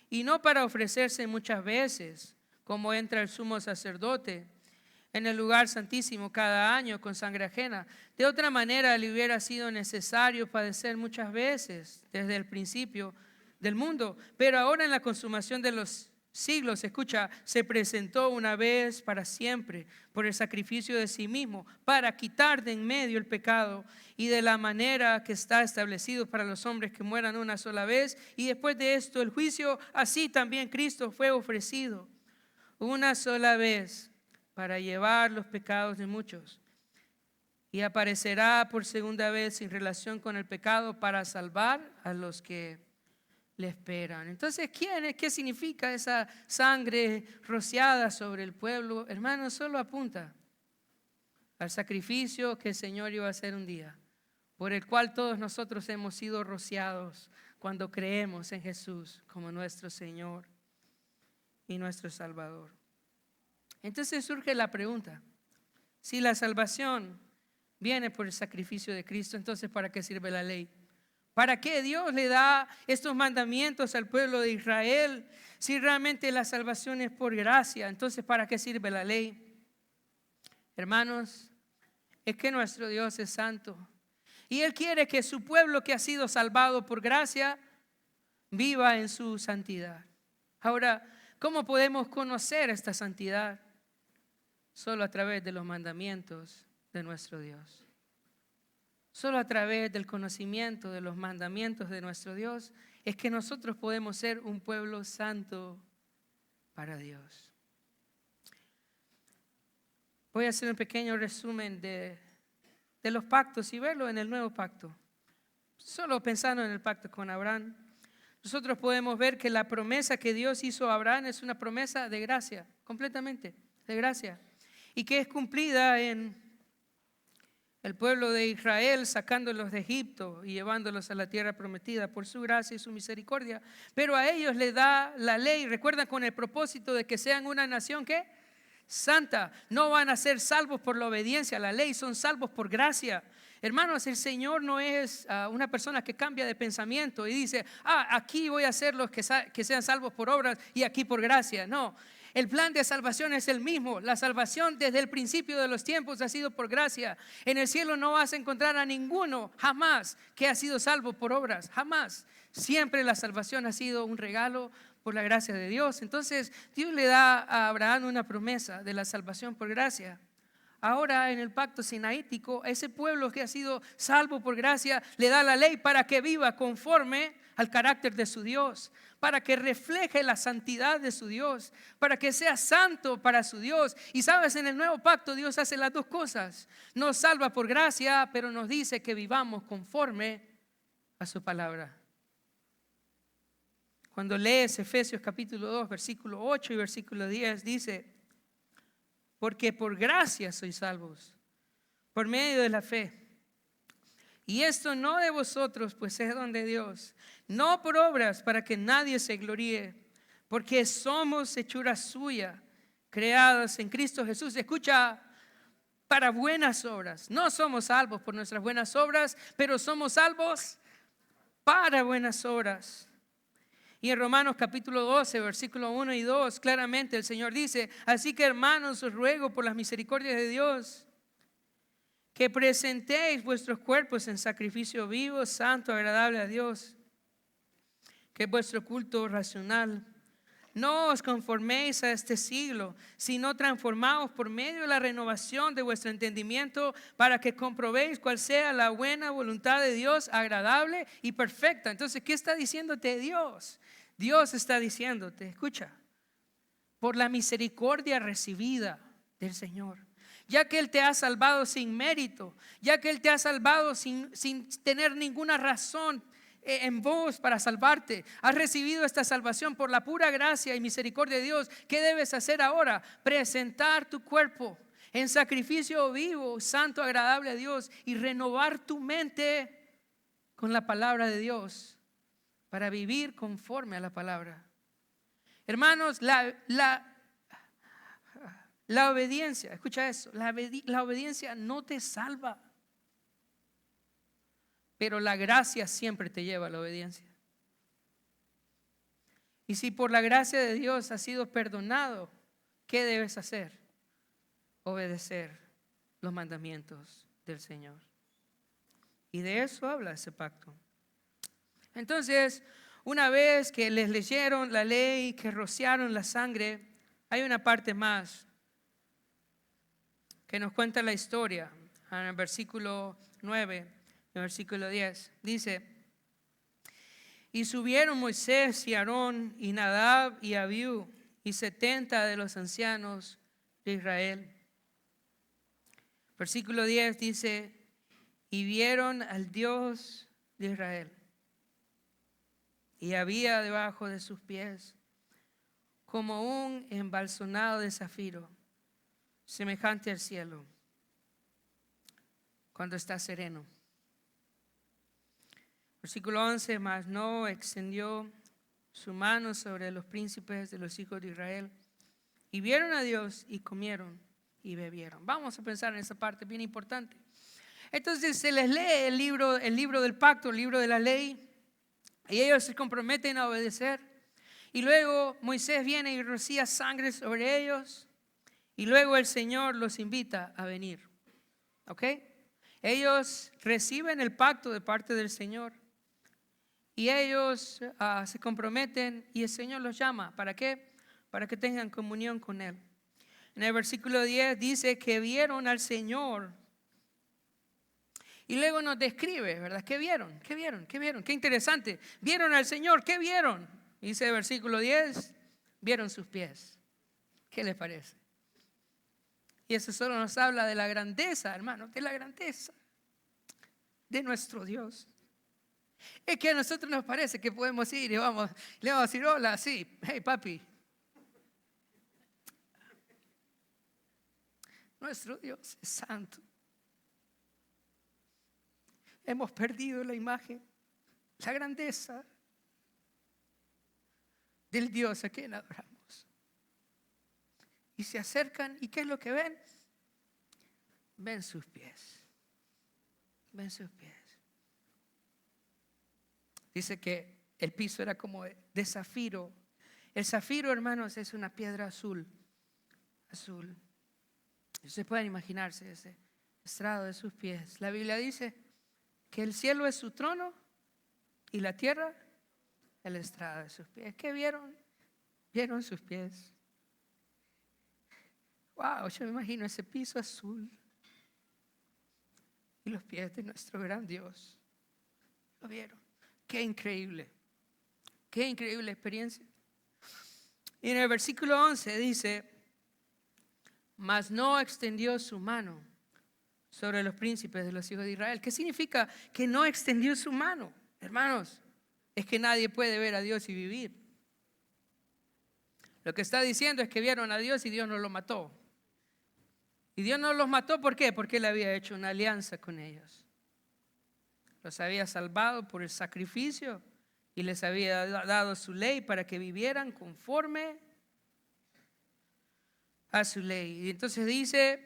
Y no para ofrecerse muchas veces, como entra el sumo sacerdote en el lugar santísimo cada año con sangre ajena. De otra manera le hubiera sido necesario padecer muchas veces desde el principio del mundo, pero ahora en la consumación de los siglos, escucha, se presentó una vez para siempre por el sacrificio de sí mismo para quitar de en medio el pecado, y de la manera que está establecido para los hombres que mueran una sola vez y después de esto el juicio, así también Cristo fue ofrecido una sola vez para llevar los pecados de muchos, y aparecerá por segunda vez en relación con el pecado para salvar a los que le esperan. Entonces, ¿qué significa esa sangre rociada sobre el pueblo? Hermanos, solo apunta al sacrificio que el Señor iba a hacer un día, por el cual todos nosotros hemos sido rociados cuando creemos en Jesús como nuestro Señor y nuestro Salvador. Entonces surge la pregunta: si la salvación viene por el sacrificio de Cristo, entonces ¿para qué sirve la ley? ¿Para qué Dios le da estos mandamientos al pueblo de Israel? Si realmente la salvación es por gracia, entonces ¿para qué sirve la ley? Hermanos, es que nuestro Dios es santo y Él quiere que su pueblo que ha sido salvado por gracia viva en su santidad. Ahora, ¿cómo podemos conocer esta santidad? Solo a través de los mandamientos de nuestro Dios. Solo a través del conocimiento de los mandamientos de nuestro Dios es que nosotros podemos ser un pueblo santo para Dios. Voy a hacer un pequeño resumen de los pactos y verlo en el nuevo pacto. Solo pensando en el pacto con Abraham, nosotros podemos ver que la promesa que Dios hizo a Abraham es una promesa de gracia, completamente de gracia, y que es cumplida en el pueblo de Israel, sacándolos de Egipto y llevándolos a la tierra prometida por su gracia y su misericordia. Pero a ellos le da la ley, recuerdan, con el propósito de que sean una nación, ¿qué? santa. No van a ser salvos por la obediencia a la ley, son salvos por gracia. Hermanos, el Señor no es una persona que cambia de pensamiento y dice, aquí voy a hacer los que sean salvos por obras y aquí por gracia. No, el plan de salvación es el mismo. La salvación desde el principio de los tiempos ha sido por gracia. En el cielo no vas a encontrar a ninguno jamás que ha sido salvo por obras, jamás. Siempre la salvación ha sido un regalo por la gracia de Dios. Entonces Dios le da a Abraham una promesa de la salvación por gracia. Ahora en el pacto sinaítico, ese pueblo que ha sido salvo por gracia le da la ley para que viva conforme al carácter de su Dios, para que refleje la santidad de su Dios, para que sea santo para su Dios. Y sabes, en el nuevo pacto Dios hace las dos cosas. Nos salva por gracia, pero nos dice que vivamos conforme a su palabra. Cuando lees Efesios capítulo 2, versículo 8 y versículo 10, dice: porque por gracia sois salvos, por medio de la fe. Y esto no de vosotros, pues es don de Dios, no por obras para que nadie se gloríe, porque somos hechura suya, creadas en Cristo Jesús. Escucha, para buenas obras. No somos salvos por nuestras buenas obras, pero somos salvos para buenas obras. Y en Romanos capítulo 12, versículo 1 y 2, claramente el Señor dice: así que hermanos, os ruego por las misericordias de Dios, que presentéis vuestros cuerpos en sacrificio vivo, santo, agradable a Dios, que es vuestro culto racional. No os conforméis a este siglo, sino transformaos por medio de la renovación de vuestro entendimiento, para que comprobéis cuál sea la buena voluntad de Dios, agradable y perfecta. Entonces, ¿qué está diciéndote Dios? Dios está diciéndote, escucha, por la misericordia recibida del Señor, ya que Él te ha salvado sin mérito, ya que Él te ha salvado sin tener ninguna razón en vos para salvarte. Has recibido esta salvación por la pura gracia y misericordia de Dios. ¿Qué debes hacer ahora? Presentar tu cuerpo en sacrificio vivo, santo, agradable a Dios, y renovar tu mente con la palabra de Dios para vivir conforme a la palabra. Hermanos, la obediencia, escucha eso, la obediencia no te salva, pero la gracia siempre te lleva a la obediencia. Y si por la gracia de Dios has sido perdonado, ¿qué debes hacer? Obedecer los mandamientos del Señor. Y de eso habla ese pacto. Entonces, una vez que les leyeron la ley, que rociaron la sangre, hay una parte más que nos cuenta la historia. En el versículo 9, en el versículo 10, dice: y subieron Moisés y Aarón y Nadab y Abiú y 70 de los ancianos de Israel. Versículo 10 dice: y vieron al Dios de Israel, y había debajo de sus pies como un embalsonado de zafiro, semejante al cielo cuando está sereno. Versículo 11: mas no extendió su mano sobre los príncipes de los hijos de Israel, y vieron a Dios y comieron y bebieron. Vamos a pensar en esa parte bien importante. Entonces se les lee el libro del pacto, el libro de la ley, y ellos se comprometen a obedecer. Y luego Moisés viene y rocía sangre sobre ellos, y luego el Señor los invita a venir. ¿Ok? Ellos reciben el pacto de parte del Señor, y ellos se comprometen, y el Señor los llama. ¿Para qué? Para que tengan comunión con Él. En el versículo 10 dice que vieron al Señor. Y luego nos describe, ¿verdad? ¿Qué vieron? ¿Qué vieron? ¿Qué vieron? Qué interesante. Vieron al Señor, ¿qué vieron? Dice el versículo 10, vieron sus pies. ¿Qué les parece? Y eso solo nos habla de la grandeza, hermano, de la grandeza de nuestro Dios. Es que a nosotros nos parece que podemos ir y le vamos a decir hola, sí, hey papi. Nuestro Dios es santo. Hemos perdido la imagen, la grandeza del Dios a quien adoramos. y se acercan. ¿Y qué es lo que ven? Ven sus pies. Ven sus pies. Dice que el piso era como de zafiro. El zafiro, hermanos, es una piedra azul. Azul. Ustedes pueden imaginarse ese estrado de sus pies. La Biblia dice que el cielo es su trono y la tierra el estrado de sus pies. ¿Qué vieron? Vieron sus pies. Wow, yo me imagino ese piso azul y los pies de nuestro gran Dios. ¿Lo vieron? Qué increíble experiencia. Y en el versículo 11 dice: mas no extendió su mano sobre los príncipes de los hijos de Israel. ¿Qué significa que no extendió su mano? Hermanos, es que nadie puede ver a Dios y vivir. Lo que está diciendo es que vieron a Dios y Dios no lo mató. Y Dios no los mató, ¿por qué? Porque Él había hecho una alianza con ellos. Los había salvado por el sacrificio y les había dado su ley para que vivieran conforme a su ley. Y entonces dice: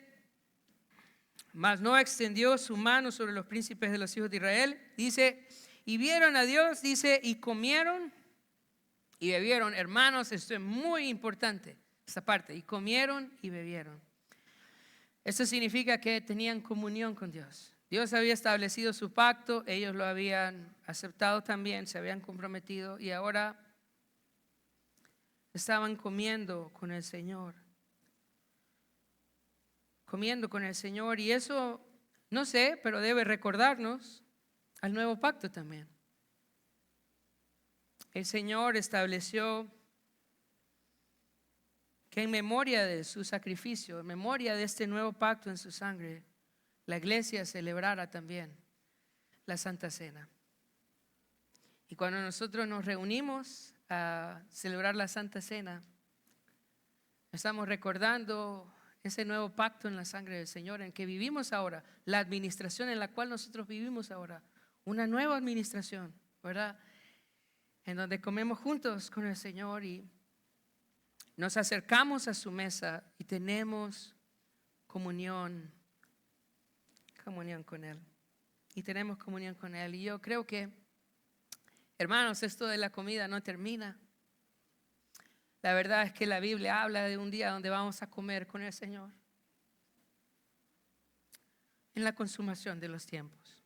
mas no extendió su mano sobre los príncipes de los hijos de Israel. Dice: y vieron a Dios, dice, y comieron y bebieron. Hermanos, esto es muy importante, esta parte. Y comieron y bebieron. Esto significa que tenían comunión con Dios. Dios había establecido su pacto, ellos lo habían aceptado también, se habían comprometido y ahora estaban comiendo con el Señor. Comiendo con el Señor, y eso, no sé, pero debe recordarnos al nuevo pacto también. El Señor estableció que en memoria de su sacrificio, en memoria de este nuevo pacto en su sangre, la iglesia celebrara también la Santa Cena. Y cuando nosotros nos reunimos a celebrar la Santa Cena, estamos recordando ese nuevo pacto en la sangre del Señor en que vivimos ahora, la administración en la cual nosotros vivimos ahora, una nueva administración, ¿verdad? En donde comemos juntos con el Señor y nos acercamos a su mesa y tenemos comunión con Él. Y tenemos comunión con Él. Y yo creo que, hermanos, esto de la comida no termina. La verdad es que la Biblia habla de un día donde vamos a comer con el Señor. En la consumación de los tiempos.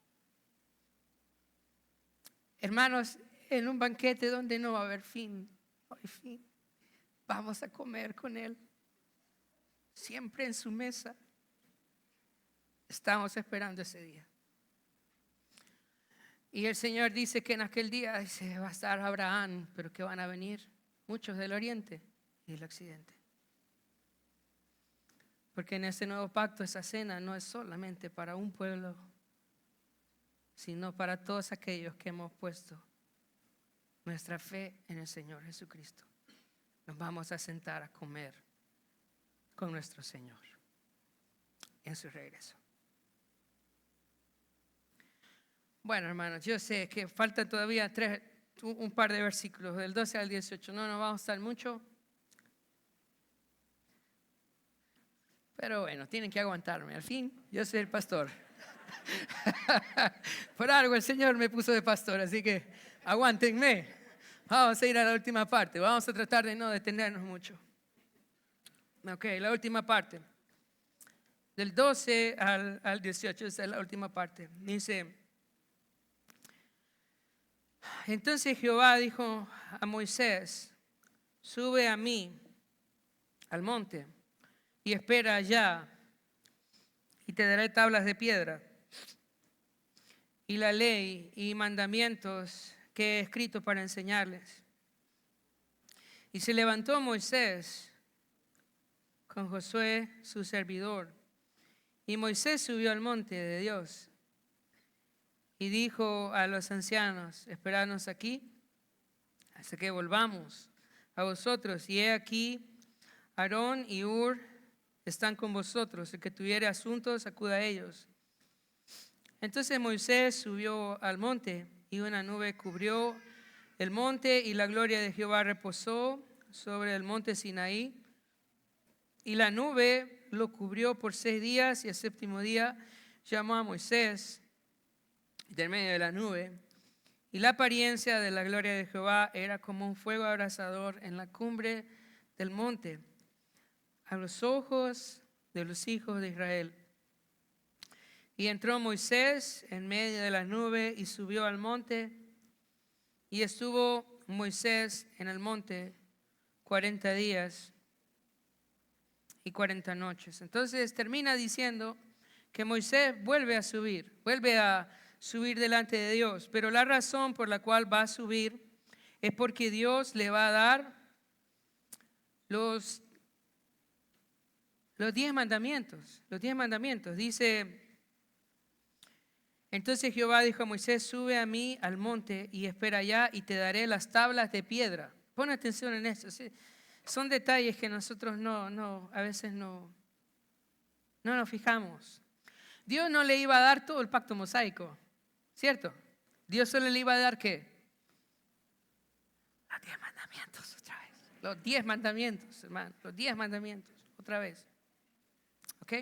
Hermanos, en un banquete donde no va a haber fin, no hay fin. Vamos a comer con Él. Siempre en su mesa. Estamos esperando ese día. Y el Señor dice que en aquel día dice, va a estar Abraham, pero que van a venir muchos del oriente y del occidente. Porque en ese nuevo pacto, esa cena no es solamente para un pueblo, sino para todos aquellos que hemos puesto nuestra fe en el Señor Jesucristo. Nos vamos a sentar a comer con nuestro Señor en su regreso. Bueno, hermanos, yo sé que faltan todavía un par de versículos, del 12 al 18. No nos vamos a estar mucho. Pero bueno, tienen que aguantarme. Al fin, yo soy el pastor. Por algo el Señor me puso de pastor, así que aguántenme. Vamos a ir a la última parte. Vamos a tratar de no detenernos mucho. Ok, la última parte. Del 12 al 18, esa es la última parte. Dice: entonces Jehová dijo a Moisés: sube a mí al monte y espera allá, y te daré tablas de piedra y la ley y mandamientos que he escrito para enseñarles. Y se levantó Moisés con Josué su servidor, y Moisés subió al monte de Dios y dijo a los ancianos: esperadnos aquí hasta que volvamos a vosotros. Y he aquí, Aarón y Hur están con vosotros. El que tuviere asuntos, acuda a ellos. Entonces Moisés subió al monte, y una nube cubrió el monte, y la gloria de Jehová reposó sobre el monte Sinaí. Y la nube lo cubrió por 6 días, y el séptimo día llamó a Moisés del medio de la nube. Y la apariencia de la gloria de Jehová era como un fuego abrasador en la cumbre del monte, a los ojos de los hijos de Israel. Y entró Moisés en medio de la nube y subió al monte, y estuvo Moisés en el monte 40 días y 40 noches. Entonces termina diciendo que Moisés vuelve a subir delante de Dios, pero la razón por la cual va a subir es porque Dios le va a dar los 10 mandamientos. Los 10 mandamientos. Dice: entonces Jehová dijo a Moisés: sube a mí al monte y espera allá, y te daré las tablas de piedra. Pon atención en esto. ¿Sí? Son detalles que nosotros a veces no nos fijamos. Dios no le iba a dar todo el pacto mosaico, ¿cierto? Dios solo le iba a dar ¿qué? Los 10 mandamientos otra vez. Los 10 mandamientos, hermano. Los 10 mandamientos otra vez. ¿Ok?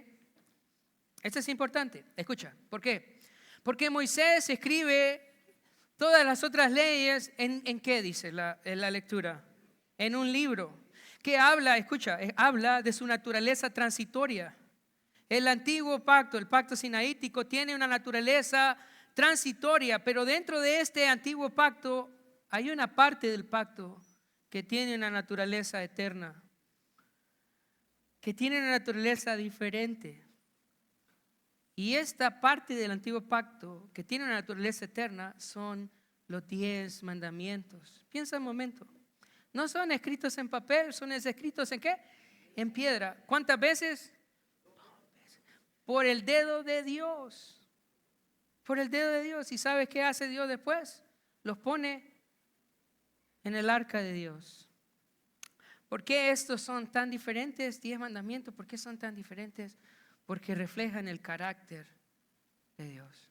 Esto es importante. Escucha, ¿por qué? Porque Moisés escribe todas las otras leyes ¿en qué dice en la lectura? En un libro que habla de su naturaleza transitoria. El antiguo pacto, el pacto sinaítico, tiene una naturaleza transitoria, pero dentro de este antiguo pacto hay una parte del pacto que tiene una naturaleza eterna, que tiene una naturaleza diferente. Y esta parte del antiguo pacto que tiene una naturaleza eterna son los 10 mandamientos. Piensa un momento. No son escritos en papel, son escritos ¿en qué? En piedra. ¿Cuántas veces? 2 veces. Por el dedo de Dios. Por el dedo de Dios. ¿Y sabes qué hace Dios después? Los pone en el arca de Dios. ¿Por qué estos son tan diferentes? 10 mandamientos. ¿Por qué son tan diferentes? Porque reflejan el carácter de Dios.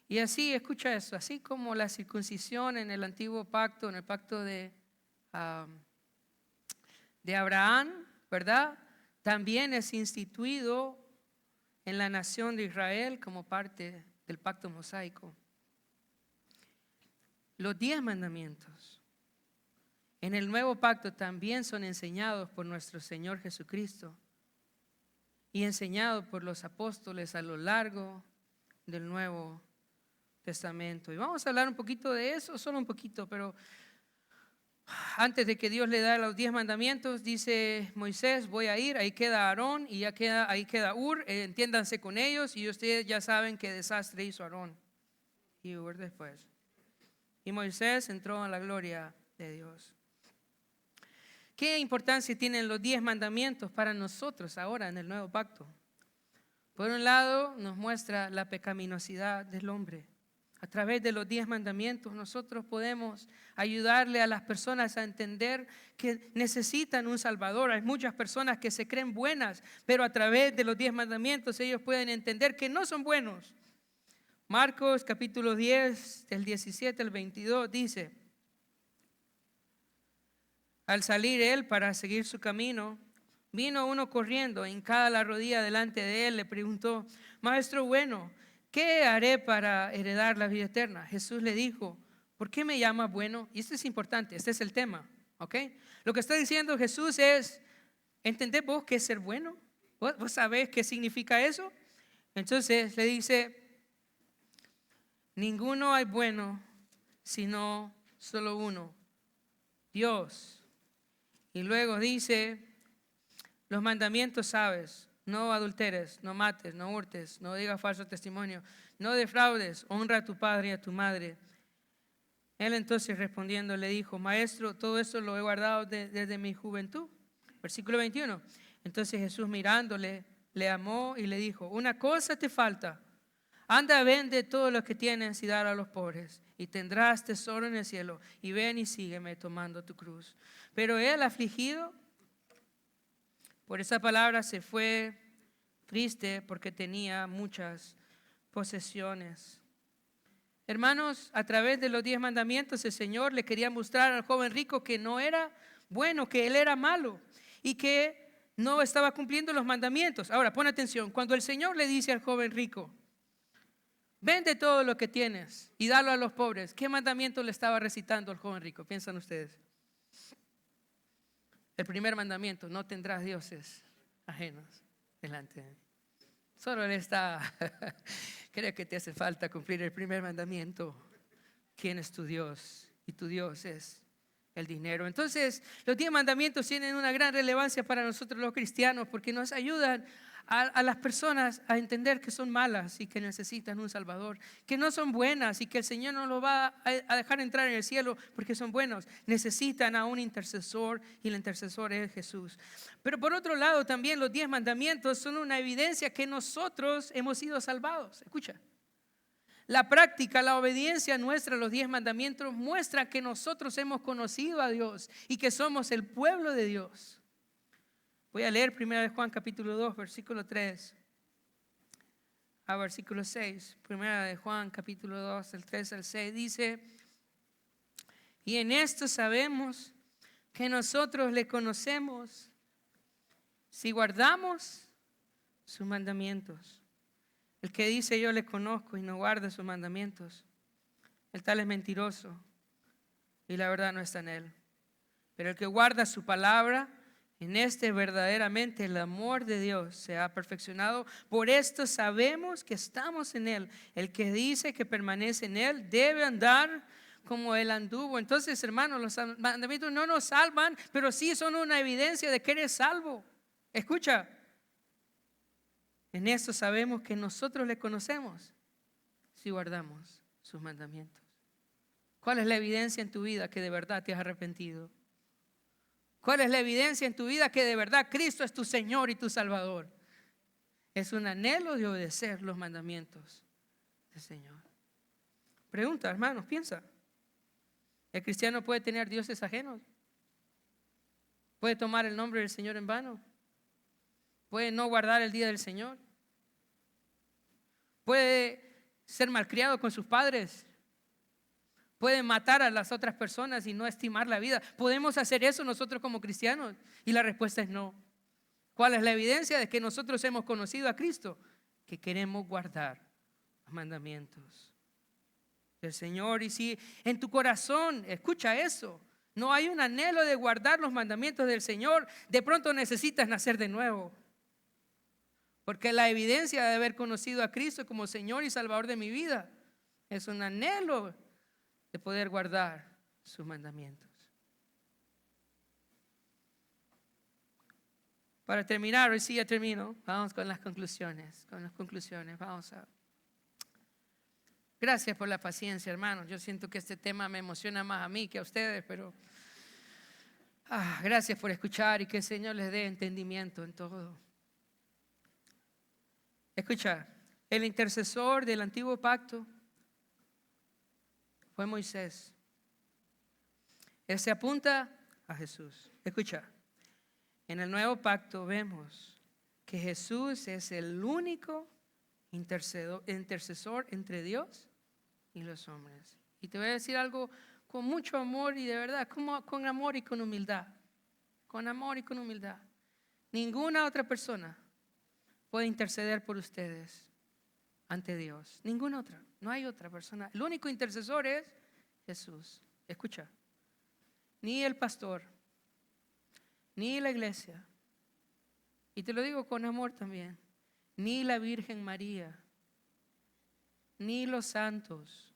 Y así, escucha eso, así como la circuncisión en el antiguo pacto, en el pacto de Abraham, ¿verdad? También es instituido en la nación de Israel como parte del pacto mosaico. Los 10 mandamientos en el nuevo pacto también son enseñados por nuestro Señor Jesucristo y enseñados por los apóstoles a lo largo del Nuevo Testamento. Y vamos a hablar un poquito de eso, solo un poquito, pero antes de que Dios le da los 10 mandamientos, dice Moisés: voy a ir, ahí queda Aarón y ahí queda Hur, entiéndanse con ellos, y ustedes ya saben qué desastre hizo Aarón y Hur después. Y Moisés entró en la gloria de Dios. ¿Qué importancia tienen los 10 mandamientos para nosotros ahora en el nuevo pacto? Por un lado, nos muestra la pecaminosidad del hombre. A través de los 10 mandamientos nosotros podemos ayudarle a las personas a entender que necesitan un Salvador. Hay muchas personas que se creen buenas, pero a través de los 10 mandamientos ellos pueden entender que no son buenos. Marcos capítulo 10, del 17 al 22 dice: al salir él para seguir su camino, vino uno corriendo, hincada la rodilla delante de él, le preguntó: Maestro bueno, ¿qué haré para heredar la vida eterna? Jesús le dijo: ¿por qué me llamas bueno? Y esto es importante, este es el tema, ¿ok? Lo que está diciendo Jesús es: ¿entendés vos qué es ser bueno? ¿Vos sabés qué significa eso? Entonces le dice: ninguno hay bueno, sino solo uno, Dios. Y luego dice: los mandamientos sabes: no adulteres, no mates, no hurtes, no digas falso testimonio, no defraudes, honra a tu padre y a tu madre. Él entonces respondiendo le dijo: Maestro, todo esto lo he guardado desde mi juventud. Versículo 21. Entonces Jesús, mirándole, le amó y le dijo: una cosa te falta. Anda, vende todo lo que tienes y dale a los pobres, y tendrás tesoro en el cielo. Y ven y sígueme tomando tu cruz. Pero él, afligido por esa palabra, se fue triste porque tenía muchas posesiones. Hermanos, a través de los 10 mandamientos el Señor le quería mostrar al joven rico que no era bueno, que él era malo, y que no estaba cumpliendo los mandamientos. Ahora, pon atención. Cuando el Señor le dice al joven rico, vende todo lo que tienes y dalo a los pobres, ¿qué mandamiento le estaba recitando al joven rico? Piensan ustedes. El primer mandamiento: no tendrás dioses ajenos delante de mí. Solo le está, creo que te hace falta cumplir el primer mandamiento. ¿Quién es tu Dios? Y tu Dios es el dinero. Entonces, los 10 mandamientos tienen una gran relevancia para nosotros los cristianos porque nos ayudan a las personas a entender que son malas y que necesitan un Salvador, que no son buenas y que el Señor no los va a dejar entrar en el cielo porque son buenos. Necesitan a un intercesor y el intercesor es Jesús. Pero por otro lado, también los 10 mandamientos son una evidencia que nosotros hemos sido salvados. Escucha. La práctica, la obediencia nuestra a los 10 mandamientos muestra que nosotros hemos conocido a Dios y que somos el pueblo de Dios. Voy a leer 1 Juan capítulo 2, versículo 3 a versículo 6. 1 Juan capítulo 2, del 3 al 6 dice: y en esto sabemos que nosotros le conocemos si guardamos sus mandamientos. El que dice yo le conozco y no guarda sus mandamientos, el tal es mentiroso y la verdad no está en él. Pero el que guarda su palabra, en este verdaderamente el amor de Dios se ha perfeccionado. Por esto sabemos que estamos en él. El que dice que permanece en él debe andar como él anduvo. Entonces, hermanos, los mandamientos no nos salvan, pero sí son una evidencia de que eres salvo. Escucha. En esto sabemos que nosotros le conocemos si guardamos sus mandamientos. ¿Cuál es la evidencia en tu vida que de verdad te has arrepentido? ¿Cuál es la evidencia en tu vida que de verdad Cristo es tu Señor y tu Salvador? Es un anhelo de obedecer los mandamientos del Señor. Pregunta, hermanos, piensa. ¿El cristiano puede tener dioses ajenos? ¿Puede tomar el nombre del Señor en vano? ¿Puede no guardar el día del Señor? ¿Puede ser malcriado con sus padres? ¿Puede matar a las otras personas y no estimar la vida? ¿Podemos hacer eso nosotros como cristianos? Y la respuesta es no. ¿Cuál es la evidencia de que nosotros hemos conocido a Cristo? Que queremos guardar los mandamientos del Señor. Y si en tu corazón, escucha eso, no hay un anhelo de guardar los mandamientos del Señor, de pronto necesitas nacer de nuevo. Porque la evidencia de haber conocido a Cristo como Señor y Salvador de mi vida es un anhelo de poder guardar sus mandamientos. Para terminar, hoy sí ya termino. Vamos con las conclusiones. Gracias por la paciencia, hermanos. Yo siento que este tema me emociona más a mí que a ustedes, pero gracias por escuchar y que el Señor les dé entendimiento en todo. Escucha, el intercesor del antiguo pacto fue Moisés. Él se apunta a Jesús. Escucha, en el nuevo pacto vemos que Jesús es el único intercesor entre Dios y los hombres. Y te voy a decir algo con mucho amor y de verdad, con amor y con humildad. Con amor y con humildad. Ninguna otra persona puede interceder por ustedes ante Dios. Ninguna otra. No hay otra persona. El único intercesor es Jesús. Escucha. Ni el pastor, ni la iglesia, y te lo digo con amor también, ni la Virgen María, ni los santos.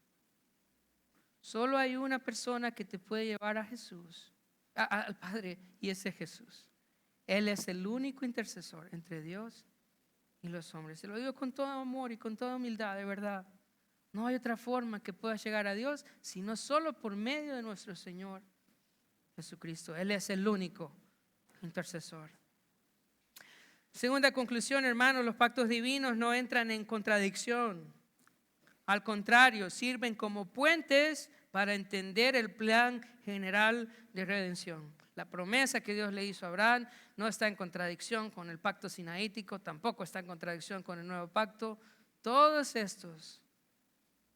Solo hay una persona que te puede llevar a Jesús, al Padre, y ese es Jesús. Él es el único intercesor entre Dios y los hombres. Se lo digo con todo amor y con toda humildad, de verdad. No hay otra forma que pueda llegar a Dios sino solo por medio de nuestro Señor Jesucristo. Él es el único intercesor. Segunda conclusión, hermanos, los pactos divinos no entran en contradicción. Al contrario, sirven como puentes para entender el plan general de redención. La promesa que Dios le hizo a Abraham no está en contradicción con el pacto sinaítico, tampoco está en contradicción con el nuevo pacto. Todos estos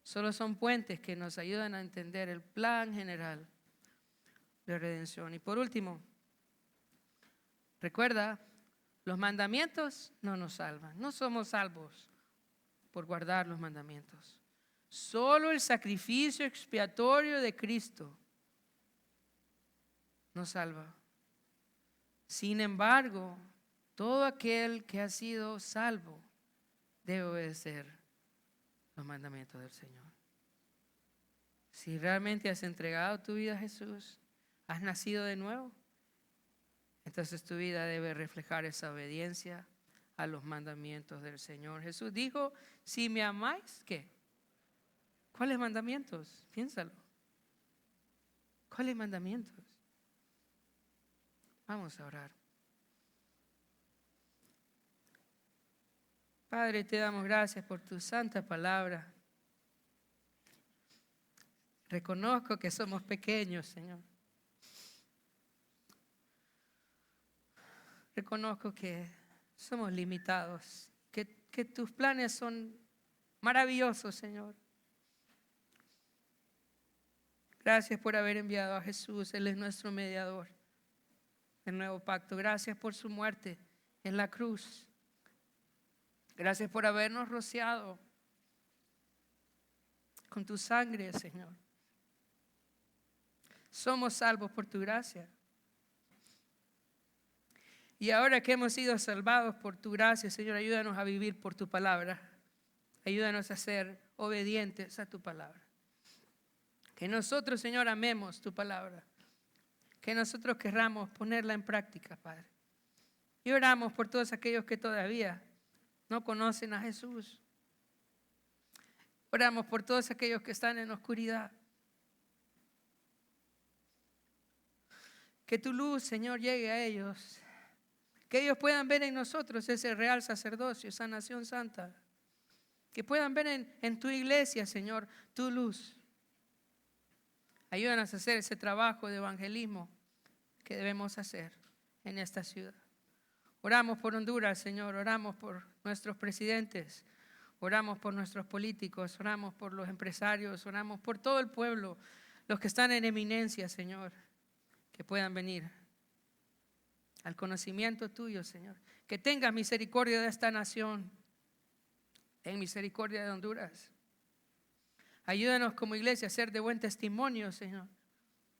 solo son puentes que nos ayudan a entender el plan general de redención. Y por último, recuerda Los mandamientos no nos salvan. No somos salvos por guardar los mandamientos. Solo el sacrificio expiatorio de Cristo nos salva. Sin embargo, todo aquel que ha sido salvo debe obedecer los mandamientos del Señor. Si realmente has entregado tu vida a Jesús, has nacido de nuevo, entonces tu vida debe reflejar esa obediencia a los mandamientos del Señor. Jesús dijo, si me amáis, ¿qué? ¿Cuáles mandamientos? Piénsalo. ¿Cuáles mandamientos? Vamos a orar. Padre, te damos gracias por tu santa palabra. Reconozco que somos pequeños, Señor. Reconozco que somos limitados, que tus planes son maravillosos, Señor. Gracias por haber enviado a Jesús. Él es nuestro mediador del nuevo pacto. Gracias por su muerte en la cruz. Gracias por habernos rociado con tu sangre, Señor. Somos salvos por tu gracia. Y ahora que hemos sido salvados por tu gracia, Señor, ayúdanos a vivir por tu palabra. Ayúdanos a ser obedientes a tu palabra. Que nosotros, Señor, amemos tu palabra. Que nosotros querramos ponerla en práctica, Padre. Y oramos por todos aquellos que todavía no conocen a Jesús. Oramos por todos aquellos que están en oscuridad. Que tu luz, Señor, llegue a ellos. Que ellos puedan ver en nosotros ese real sacerdocio, esa nación santa. Que puedan ver en tu iglesia, Señor, tu luz. Ayúdanos a hacer ese trabajo de evangelismo que debemos hacer en esta ciudad. Oramos por Honduras, Señor. Oramos por nuestros presidentes. Oramos por nuestros políticos. Oramos por los empresarios. Oramos por todo el pueblo, los que están en eminencia, Señor. Que puedan venir al conocimiento tuyo, Señor. Que tengas misericordia de esta nación. Ten misericordia de Honduras. Ayúdanos como iglesia a ser de buen testimonio, Señor.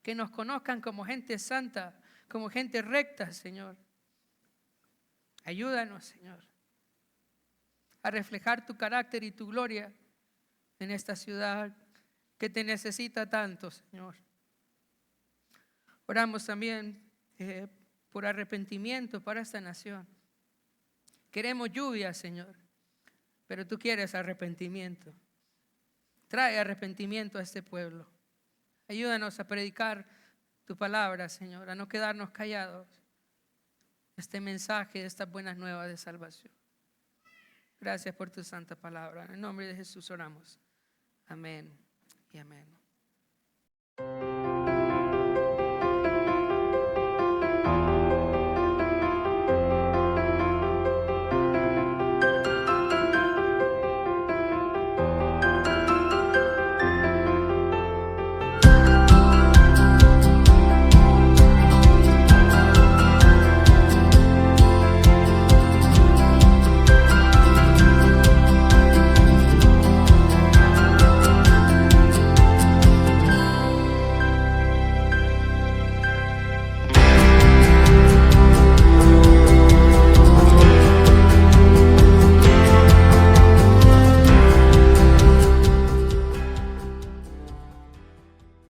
Que nos conozcan como gente santa, como gente recta, Señor. Ayúdanos, Señor, a reflejar tu carácter y tu gloria en esta ciudad que te necesita tanto, Señor. Oramos también por arrepentimiento para esta nación. Queremos lluvia, Señor, pero tú quieres arrepentimiento. Trae arrepentimiento a este pueblo. Ayúdanos a predicar tu palabra, Señor, a no quedarnos callados. Este mensaje, estas buenas nuevas de salvación. Gracias por tu santa palabra. En el nombre de Jesús oramos. Amén y amén.